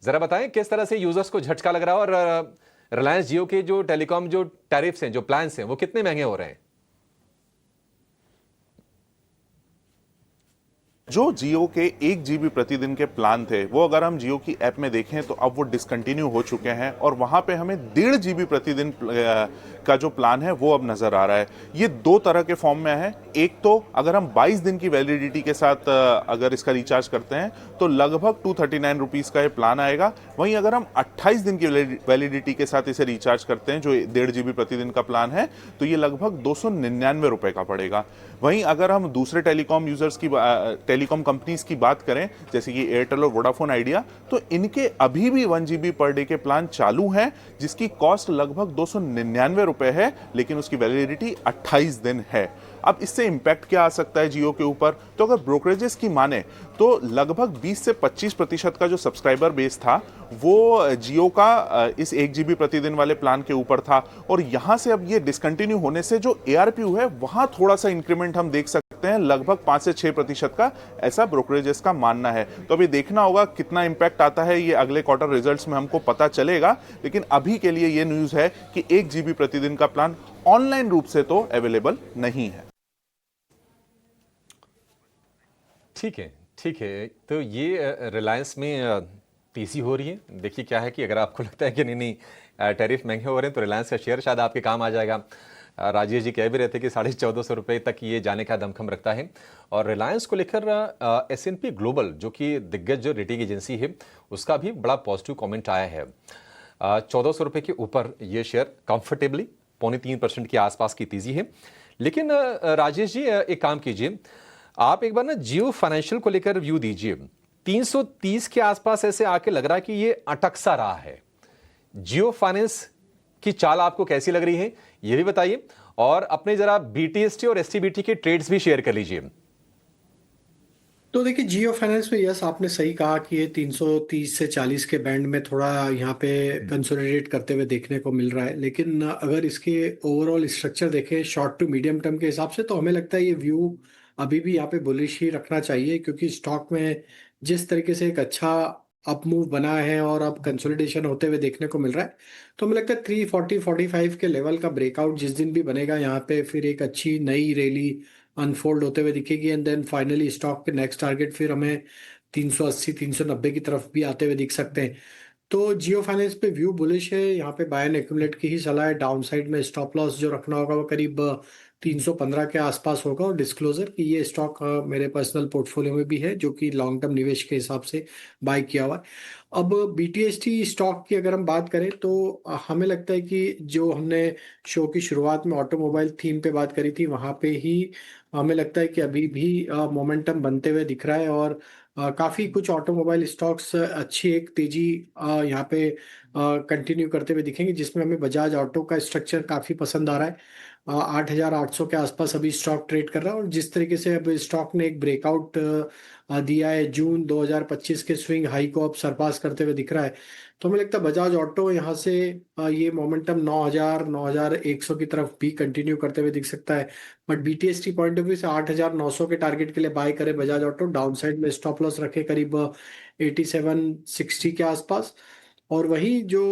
जरा बताएं किस तरह से यूजर्स को झटका लग रहा है और रिलायंस जियो के जो टेलीकॉम जो टैरिफ्स हैं, जो प्लान्स हैं, वो कितने महंगे हो रहे हैं? जो जियो के 1 GB प्रतिदिन के प्लान थे वो अगर हम जियो की ऐप में देखें तो अब वो डिसकंटिन्यू हो चुके हैं और वहां पे हमें 1.5 GB प्रतिदिन का जो प्लान है वो अब नजर आ रहा है। ये 2 तरह के फॉर्म में है। एक तो अगर हम 22 दिन की वैलिडिटी के साथ अगर इसका रिचार्ज करते हैं तो लगभग 239 रुपीज का ये प्लान आएगा। वहीं अगर हम 28 दिन की वैलिडिटी के साथ इसे रिचार्ज करते हैं जो 1.5 GB प्रतिदिन का प्लान है तो ये लगभग 299 रुपए का पड़ेगा। वहीं अगर हम दूसरे टेलीकॉम यूजर्स की टेलीकॉम कंपनीज की बात करें जैसे कि एयरटेल और वोडाफोन आइडिया, तो इनके अभी भी 1 GB पर डे के प्लान चालू हैं जिसकी कॉस्ट लगभग 299 रुपए है, लेकिन उसकी वैलिडिटी 28 दिन है। अब इससे इंपैक्ट क्या आ सकता है जियो के ऊपर? तो अगर ब्रोकरेजेस की माने तो लगभग 20 से 25% का जो सब्सक्राइबर बेस था वो जियो का इस 1 GB प्रतिदिन वाले प्लान के ऊपर था और यहां से अब ये डिसकंटिन्यू होने से जो ARPU है वहां थोड़ा सा इंक्रीमेंट हम देख सकते हैं, लगभग 5 से 6% का, ऐसा ब्रोकरेजेस का मानना है। तो अभी देखना होगा कितना इंपैक्ट आता है, ये अगले क्वार्टर रिजल्ट्स में हमको पता चलेगा। लेकिन अभी के लिए ये न्यूज है कि 1 GB प्रतिदिन का प्लान ऑनलाइन रूप से तो अवेलेबल नहीं है। ठीक है। तो ये रिलायंस में तेजी हो रही है। देखिए क्या है कि अगर आपको लगता है कि नहीं टैरिफ महंगे हो रहे हैं तो रिलायंस का शेयर शायद आपके काम आ जाएगा। राजेश जी कह भी रहे थे कि 1450 रुपए तक ये जाने का दमखम रखता है। और रिलायंस को लेकर S&P ग्लोबल जो कि दिग्गज जो रेटिंग एजेंसी है उसका भी बड़ा पॉजिटिव कमेंट आया है। 1400 रुपए के ऊपर ये शेयर कंफर्टेबली 3.25% के आसपास की तेजी है। लेकिन राजेश जी एक काम कीजिए, आप एक बार ना जियो फाइनेंशियल को लेकर व्यू दीजिए। 330 के आसपास ऐसे आके लग रहा है कि ये अटक सा रहा है। जियो फाइनेंस की चाल आपको कैसी लग रही है ये भी बताइए और अपने जरा BTST और STBT के ट्रेड्स भी शेयर कर लीजिए। तो देखिए जियो फाइनेंस में यस आपने सही कहा कि ये 330 से 40 के बैंड में थोड़ा यहाँ पे कंसोलिडेट करते हुए देखने को मिल रहा है। लेकिन अगर इसके ओवरऑल स्ट्रक्चर देखें शॉर्ट टू मीडियम टर्म के हिसाब से तो हमें लगता है ये व्यू अभी भी यहाँ पे बुलिश ही रखना चाहिए, क्योंकि स्टॉक में जिस तरीके से एक अच्छा अप मूव बना है और अब कंसोलिडेशन होते हुए देखने को मिल रहा है। तो हमें लगता है 340-45 के लेवल का ब्रेकआउट जिस दिन भी बनेगा यहाँ पे फिर एक अच्छी नई रैली अनफोल्ड होते हुए दिखेगी एंड देन फाइनली स्टॉक के नेक्स्ट टारगेट फिर हमें 380-390 की तरफ भी आते हुए दिख सकते हैं। तो जियो फाइनेंस पे व्यू बुलिश है, यहाँ पे बाय एंड एक्यूमुलेट की ही सलाह है। डाउन साइड में स्टॉप लॉस जो रखना होगा वो करीब 315 के आसपास होगा और डिस्क्लोजर कि ये स्टॉक मेरे पर्सनल पोर्टफोलियो में भी है जो कि लॉन्ग टर्म निवेश के हिसाब से बाय किया हुआ है। अब बीटीएसटी स्टॉक की अगर हम बात करें तो हमें लगता है कि जो हमने शो की शुरुआत में ऑटोमोबाइल थीम पे बात करी थी वहां पे ही हमें लगता है कि अभी भी मोमेंटम बनते हुए दिख रहा है और काफी कुछ ऑटोमोबाइल स्टॉक्स अच्छी एक तेजी यहाँ पे कंटिन्यू करते हुए दिखेंगे, जिसमें हमें बजाज ऑटो का स्ट्रक्चर काफी पसंद आ रहा है। 8,800 के आसपास अभी स्टॉक ट्रेड कर रहा है और जिस तरीके से अब स्टॉक ने एक ब्रेकआउट दिया है जून 2025 के स्विंग हाई को अब सरपास करते हुए दिख रहा है। तो हमें लगता है बजाज ऑटो यहाँ से ये मोमेंटम 9,000 9,100 की तरफ भी कंटिन्यू करते हुए दिख सकता है। But BTST point of view से 8,900 के टारगेट के लिए बाय करे बजाज ऑटो, डाउन साइड में स्टॉप लॉस रखे करीब 8760 के आसपास। और वही जो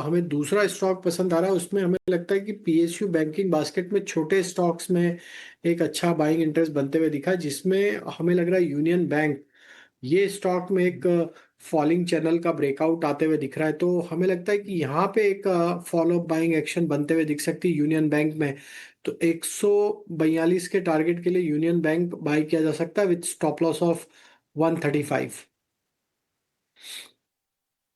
हमें दूसरा स्टॉक पसंद आ रहा है उसमें हमें लगता है कि पीएसयू बैंकिंग बास्केट में छोटे स्टॉक्स में एक अच्छा बाइंग इंटरेस्ट बनते हुए दिखा है, जिसमें हमें लग रहा है यूनियन बैंक ये स्टॉक में एक फॉलिंग चैनल का ब्रेकआउट आते हुए दिख रहा है। तो हमें लगता है कि यहाँ पे एक फॉलो अप बाइंग एक्शन बनते हुए दिख सकती है यूनियन बैंक में। तो 142 के टारगेट के लिए यूनियन बैंक बाय किया जा सकता है विद स्टॉप लॉस ऑफ 135।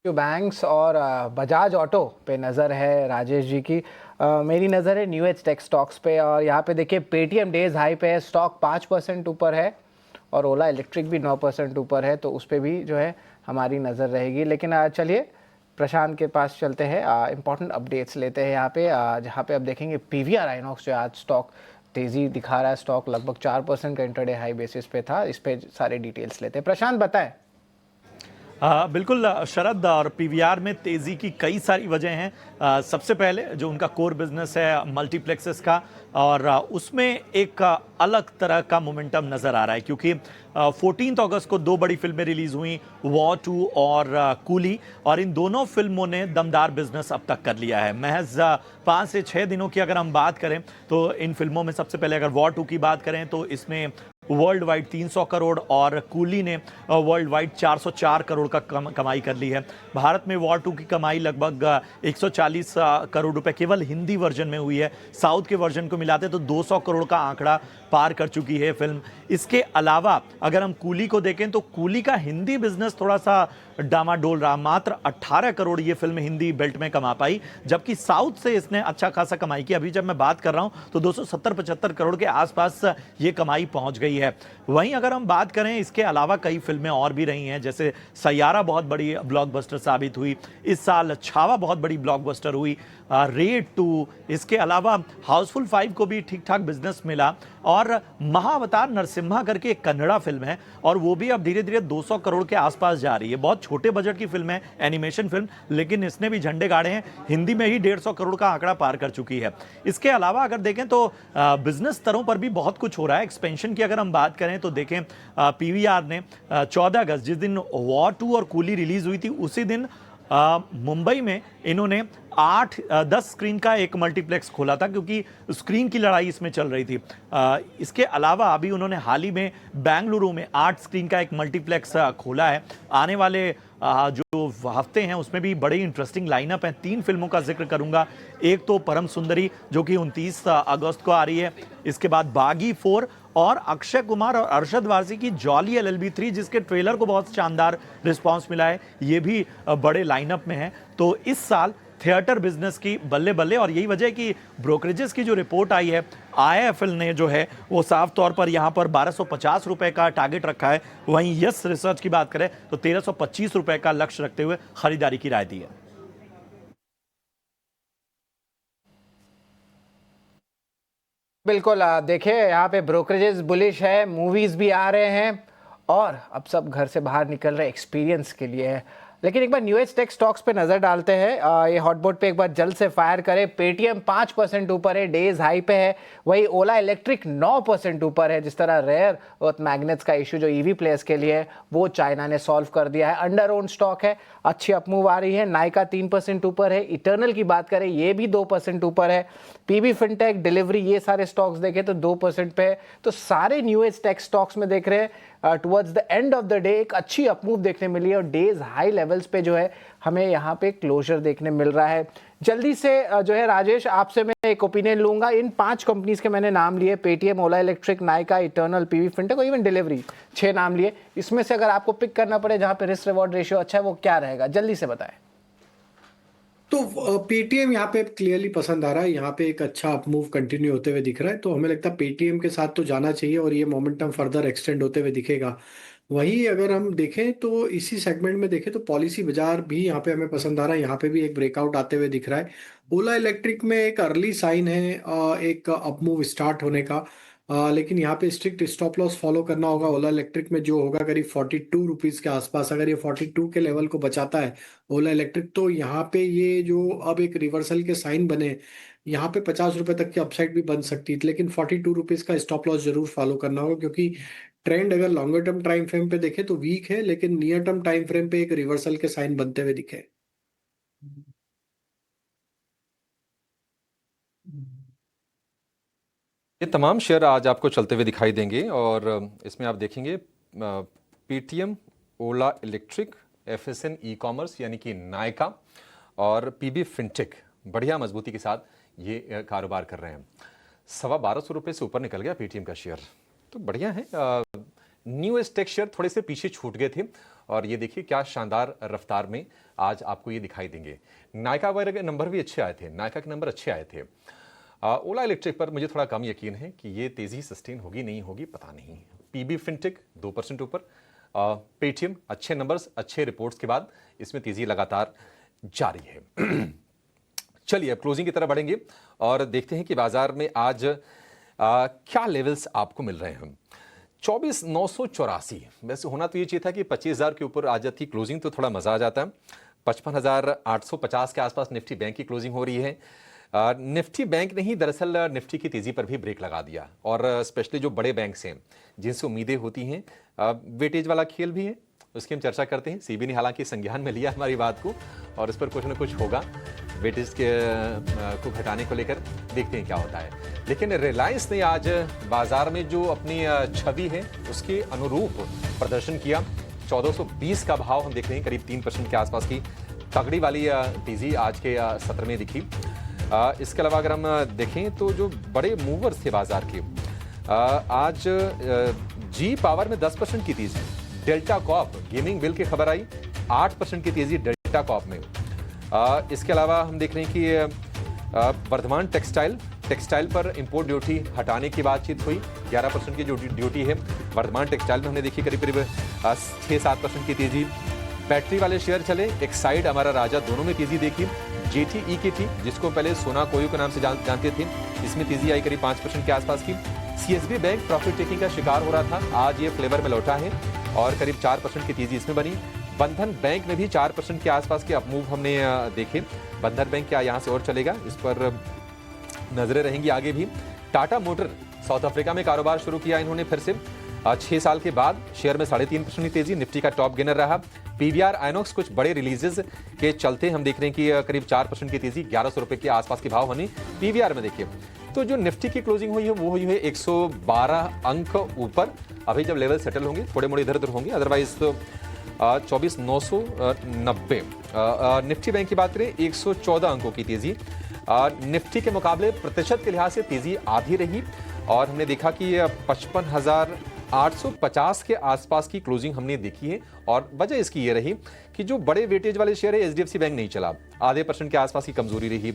जो बैंक्स और बजाज ऑटो पे नज़र है राजेश जी की, मेरी नज़र है न्यू एज टेक स्टॉक्स पे। और यहाँ पे देखिए पेटीएम डेज हाई पे है, स्टॉक 5% ऊपर है और ओला इलेक्ट्रिक भी 9% ऊपर है, तो उस पर भी जो है हमारी नज़र रहेगी। लेकिन चलिए प्रशांत के पास चलते हैं, इंपॉर्टेंट अपडेट्स लेते हैं यहाँ पे, जहाँ पे अब देखेंगे पीवीआर आइनॉक्स जो आज स्टॉक तेज़ी दिखा रहा है। स्टॉक लगभग 4% का इंटरडे हाई बेसिस पे था। इस पे सारे डिटेल्स लेते हैं। प्रशांत बताएं। बिल्कुल शरद, और पीवीआर में तेज़ी की कई सारी वजह हैं। सबसे पहले जो उनका कोर बिजनेस है मल्टीप्लेक्सेस का, और उसमें एक अलग तरह का मोमेंटम नज़र आ रहा है क्योंकि 14 अगस्त को 2 बड़ी फिल्में रिलीज़ हुई, वॉर 2 और कूली, और इन दोनों फिल्मों ने दमदार बिजनेस अब तक कर लिया है। महज 5 से 6 दिनों की अगर हम बात करें तो इन फिल्मों में सबसे पहले अगर वॉर 2 की बात करें तो इसने वर्ल्ड वाइड 300 करोड़ और कूली ने वर्ल्ड वाइड 404 करोड़ का कमाई कर ली है। भारत में वॉर 2 की कमाई लगभग 140 करोड़ रुपए केवल हिंदी वर्जन में हुई है। साउथ के वर्जन को मिलाते तो 200 करोड़ का आंकड़ा पार कर चुकी है फिल्म। इसके अलावा अगर हम कूली को देखें तो कूली का हिंदी बिजनेस थोड़ा सा डामाडोल रहा, मात्र 18 करोड़ ये फिल्म हिंदी बेल्ट में कमा पाई, जबकि साउथ से इसने अच्छा खासा कमाई की। अभी जब मैं बात कर रहा हूं तो 270-75 करोड़ के आसपास ये कमाई पहुंच गई है। वहीं अगर हम बात करें इसके अलावा कई फिल्में और भी रही हैं, जैसे सैयारा बहुत बड़ी ब्लॉकबस्टर साबित हुई इस साल, छावा बहुत बड़ी ब्लॉकबस्टर हुई, रेड 2, इसके अलावा हाउसफुल 5 को भी ठीक ठाक बिजनेस मिला, और महाअवतार नरसिम्हा करके एक कन्नड़ा फिल्म है और वो भी अब धीरे धीरे 200 करोड़ के आसपास जा रही है। बहुत छोटे बजट की फिल्म है, एनिमेशन फिल्म, लेकिन इसने भी झंडे गाड़े हैं, हिंदी में ही 150 करोड़ का आंकड़ा पार कर चुकी है। इसके अलावा अगर देखें तो बिजनेस स्तरों पर भी बहुत कुछ हो रहा है। एक्सपेंशन की अगर हम बात करें तो देखें पीवीआर ने 14 अगस्त जिस दिन वॉर 2 और कूली रिलीज हुई थी उसी दिन मुंबई में इन्होंने 8-10 स्क्रीन का एक मल्टीप्लेक्स खोला था क्योंकि स्क्रीन की लड़ाई इसमें चल रही थी। इसके अलावा अभी उन्होंने हाल ही में बेंगलुरु में 8 स्क्रीन का एक मल्टीप्लेक्स खोला है। आने वाले जो हफ्ते हैं उसमें भी बड़ी इंटरेस्टिंग लाइनअप है। 3 फिल्मों का जिक्र करूंगा। एक तो परम सुंदरी जो कि 29 अगस्त को आ रही है, इसके बाद बागी 4 और अक्षय कुमार और अरशद वारसी की जॉली LLB 3 जिसके ट्रेलर को बहुत शानदार रिस्पांस मिला है, ये भी बड़े लाइनअप में है। तो इस साल थिएटर बिजनेस की बल्ले बल्ले, और यही वजह है कि ब्रोकरेजेस की जो रिपोर्ट आई है IIFL ने जो है वो साफ तौर पर यहाँ पर 1250 रुपए का टारगेट रखा है। वहीं यस रिसर्च की बात करें तो 1325 रुपए का लक्ष्य रखते हुए खरीदारी की राय दी है। बिल्कुल, देखिए यहाँ पे ब्रोकरेजेस बुलिश है, मूवीज भी आ रहे हैं और अब सब घर से बाहर निकल रहे एक्सपीरियंस के लिए। लेकिन एक बार न्यूएस्ट टेक स्टॉक्स पे नजर डालते हैं। ये हॉटबोर्ड पे एक बार जल्द से फायर करे। पेटीएम 5% ऊपर है, डेज हाई पे है। वही ओला इलेक्ट्रिक 9% ऊपर है। जिस तरह रेयर अर्थ मैग्नेट्स का इशू जो ईवी प्लेयर्स के लिए है वो चाइना ने सॉल्व कर दिया है। अंडर ओन स्टॉक है, अच्छी अपमूव आ रही है। नाइका 3% ऊपर है। इटर्नल की बात करें ये भी 2% ऊपर है। पीबी फिनटेक, डिलीवरी, ये सारे स्टॉक्स देखें तो 2% पे है। तो सारे न्यूएस्ट टेक स्टॉक्स में देख रहे हैं towards the end of the day एक अच्छी अपमूव देखने मिली है और डेज हाई लेवल्स पे जो है हमें यहाँ पे क्लोजर देखने मिल रहा है। जल्दी से जो है राजेश, आपसे मैं एक ओपिनियन लूंगा। इन 5 कंपनीज के मैंने नाम लिए, Paytm, Ola Electric, Nykaa, Eternal, PB Fintech और इवन डिलीवरी, 6 नाम लिए। इसमें से अगर आपको पिक करना पड़े जहाँ पे रिस्क रिवॉर्ड रेशियो अच्छा है वो क्या रहेगा, जल्दी से बताएं। तो पेटीएम यहाँ पे क्लियरली पसंद आ रहा है। यहाँ पे एक अच्छा अपमूव कंटिन्यू होते हुए दिख रहा है, तो हमें लगता है पेटीएम के साथ तो जाना चाहिए और ये मोमेंटम फर्दर एक्सटेंड होते हुए दिखेगा। वहीं अगर हम देखें तो इसी सेगमेंट में देखें तो पॉलिसी बाजार भी यहाँ पे हमें पसंद आ रहा है। यहाँ पे भी एक ब्रेकआउट आते हुए दिख रहा है। ओला इलेक्ट्रिक में एक अर्ली साइन है एक अपमूव स्टार्ट होने का, लेकिन यहाँ पे स्ट्रिक्ट स्टॉप लॉस फॉलो करना होगा। ओला इलेक्ट्रिक में जो होगा करीब 42 रुपीज़ के आसपास, अगर ये 42 के लेवल को बचाता है ओला इलेक्ट्रिक, तो यहाँ पे ये जो अब एक रिवर्सल के साइन बने, यहाँ पे 50 रुपए तक की अपसाइड भी बन सकती है। लेकिन 42 रुपीज़ का स्टॉप लॉस जरूर फॉलो करना होगा, क्योंकि ट्रेंड अगर लॉन्गर टर्म टाइम फ्रेम पे देखे तो वीक है, लेकिन नियर टर्म टाइम फ्रेम पे एक रिवर्सल के साइन बनते हुए दिखे। ये तमाम शेयर आज आपको चलते हुए दिखाई देंगे और इसमें आप देखेंगे Paytm, Ola electric, एफएसएन e commerce यानी कि नायका और पीबी फिनटेक बढ़िया मजबूती के साथ ये कारोबार कर रहे हैं। 1250 रुपये से ऊपर निकल गया पेटीएम का शेयर, तो बढ़िया है। न्यूएस्ट टेक शेयर थोड़े से पीछे छूट गए थे और ये देखिए क्या शानदार रफ्तार में आज आपको ये दिखाई देंगे। नायका वगैरह के नंबर भी अच्छे आए थे, नायका के नंबर अच्छे आए थे। ओला इलेक्ट्रिक पर मुझे थोड़ा कम यकीन है कि ये तेजी सस्टेन होगी नहीं होगी पता नहीं। पीबी फिनटेक 2% ऊपर, पेटीएम अच्छे नंबर्स, अच्छे रिपोर्ट्स के बाद इसमें तेजी लगातार जारी है। चलिए अब क्लोजिंग की तरफ बढ़ेंगे और देखते हैं कि बाजार में आज क्या लेवल्स आपको मिल रहे हैं। 24,984, वैसे होना तो ये चाहिए था कि 25,000 के ऊपर आ जाती क्लोजिंग तो थोड़ा मजा आ जाता है। 55,850 के आसपास निफ्टी बैंक की क्लोजिंग हो रही है। निफ्टी बैंक ने ही दरअसल निफ्टी की तेजी पर भी ब्रेक लगा दिया और स्पेशली जो बड़े बैंक्स हैं जिनसे उम्मीदें होती हैं, वेटेज वाला खेल भी है, उसकी हम चर्चा करते हैं। सीबी ने हालांकि संज्ञान में लिया हमारी बात को और इस पर कुछ ना कुछ होगा वेटेज के को घटाने को लेकर, देखते हैं क्या होता है। लेकिन रिलायंस ने आज बाजार में जो अपनी छवि है उसके अनुरूप प्रदर्शन किया। 1420 का भाव हम देख रहे हैं, करीब 3% के आसपास की तगड़ी वाली तेजी आज के सत्र में दिखी। इसके अलावा अगर हम देखें तो जो बड़े मूवर्स थे बाजार के, आज जी पावर में 10% की तेजी। डेल्टा कॉप गेमिंग बिल की खबर आई, 8% की तेजी डेल्टा कॉप में। इसके अलावा हम देख रहे हैं कि वर्धमान टेक्सटाइल पर इंपोर्ट ड्यूटी हटाने की बातचीत हुई। 11% की जो ड्यूटी है वर्धमान टेक्सटाइल में हमने देखी, करीब करीब 6-7% की तेजी। बैटरी वाले शेयर चले, एक्साइड, हमारा राजा, दोनों में तेजी देखी। जेटी की जिसको पहले सोना कोयू के नाम से जानते थे, इसमें तेजी आई करीब 5% के आसपास की। सीएसबी बैंक प्रॉफिट टेकिंग का शिकार हो रहा था, आज ये फ्लेवर में लौटा है और करीब 4% की तेजी इसमें बनी। बंधन बैंक में भी 4% के आसपास के अपमूव हमने देखे। बंधन बैंक क्या यहाँ से और चलेगा, इस पर नजरें रहेंगी आगे भी। टाटा मोटर साउथ अफ्रीका में कारोबार शुरू किया इन्होंने फिर से 6 साल के बाद, शेयर में 3.5% की तेजी, निफ्टी का टॉप गेनर रहा। पीवीआर आइनॉक्स कुछ बड़े रिलीजेस के चलते हम देख रहे हैं कि करीब 4% की तेजी, 1100 रुपए के आसपास के भाव होने पीवीआर में। देखिए तो जो निफ्टी की क्लोजिंग हुई है वो हुई है 112 अंक ऊपर। अभी जब लेवल सेटल होंगे थोड़े मोड़े इधर उधर होंगे, अदरवाइज तो 24,990। निफ्टी बैंक की बात करें 114 अंकों की तेजी। निफ्टी के मुकाबले प्रतिशत के लिहाज से तेजी आधी रही और हमने देखा कि 55,850 के आसपास की क्लोजिंग हमने देखी है। और वजह इसकी ये रही कि जो बड़े वेटेज वाले शेयर है एचडीएफसी बैंक नहीं चला, आधे % के आसपास की कमजोरी रही।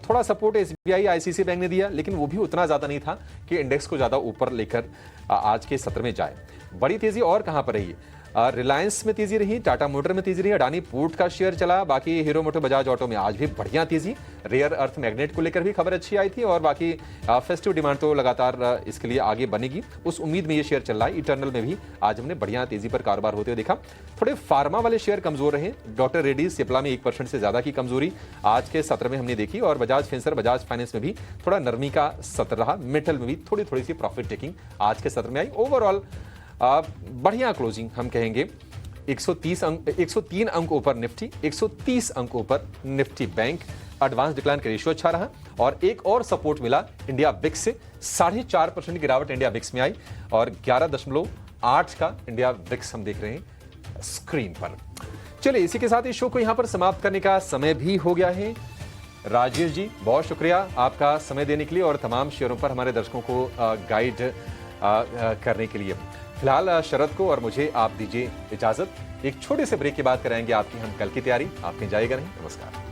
थोड़ा सपोर्ट एसबीआई, आईसीआईसी बैंक ने दिया, लेकिन वो भी उतना ज्यादा नहीं था कि इंडेक्स को ज्यादा ऊपर लेकर आज के सत्र में जाए। बड़ी तेजी और कहां पर रही? रिलायंस में तेजी रही, टाटा मोटर में तेजी रही, अडानी पोर्ट का शेयर चला, बाकी हीरो मोटर बजाज ऑटो में आज भी बढ़िया तेजी। रेयर अर्थ मैग्नेट को लेकर भी खबर अच्छी आई थी और बाकी फेस्टिव डिमांड तो लगातार इसके लिए आगे बनेगी, उस उम्मीद में ये शेयर चल रहा है। इटर्नल में भी आज हमने बढ़िया तेजी पर कारोबार होते हुए देखा। थोड़े फार्मा वाले शेयर कमजोर रहे, डॉक्टर रेड्डीज सिप्ला में 1% से ज्यादा की कमजोरी आज के सत्र में हमने देखी और बजाज फिंसर बजाज फाइनेंस में भी थोड़ा नरमी का सत्र रहा। मेटल में भी थोड़ी सी प्रॉफिट टेकिंग आज के सत्र में आई। ओवरऑल बढ़िया क्लोजिंग हम कहेंगे। 103 अंक ऊपर निफ्टी, 130 अंक ऊपर निफ्टी बैंक। एडवांस डिक्लाइन का रेशियो अच्छा रहा और एक और सपोर्ट मिला इंडिया बिक्स से। 4.5% गिरावट इंडिया बिक्स में आई और 11.8 का इंडिया बिक्स हम देख रहे हैं स्क्रीन पर। चलिए इसी के साथ इस शो को यहां पर समाप्त करने का समय भी हो गया है। राजेश जी बहुत शुक्रिया आपका समय देने के लिए और तमाम शेयरों पर हमारे दर्शकों को गाइड करने के लिए। फिलहाल शरद को और मुझे आप दीजिए इजाजत। एक छोटे से ब्रेक के बाद कराएंगे आपकी हम कल की तैयारी। आप कहीं जाइएगा नहीं। नमस्कार।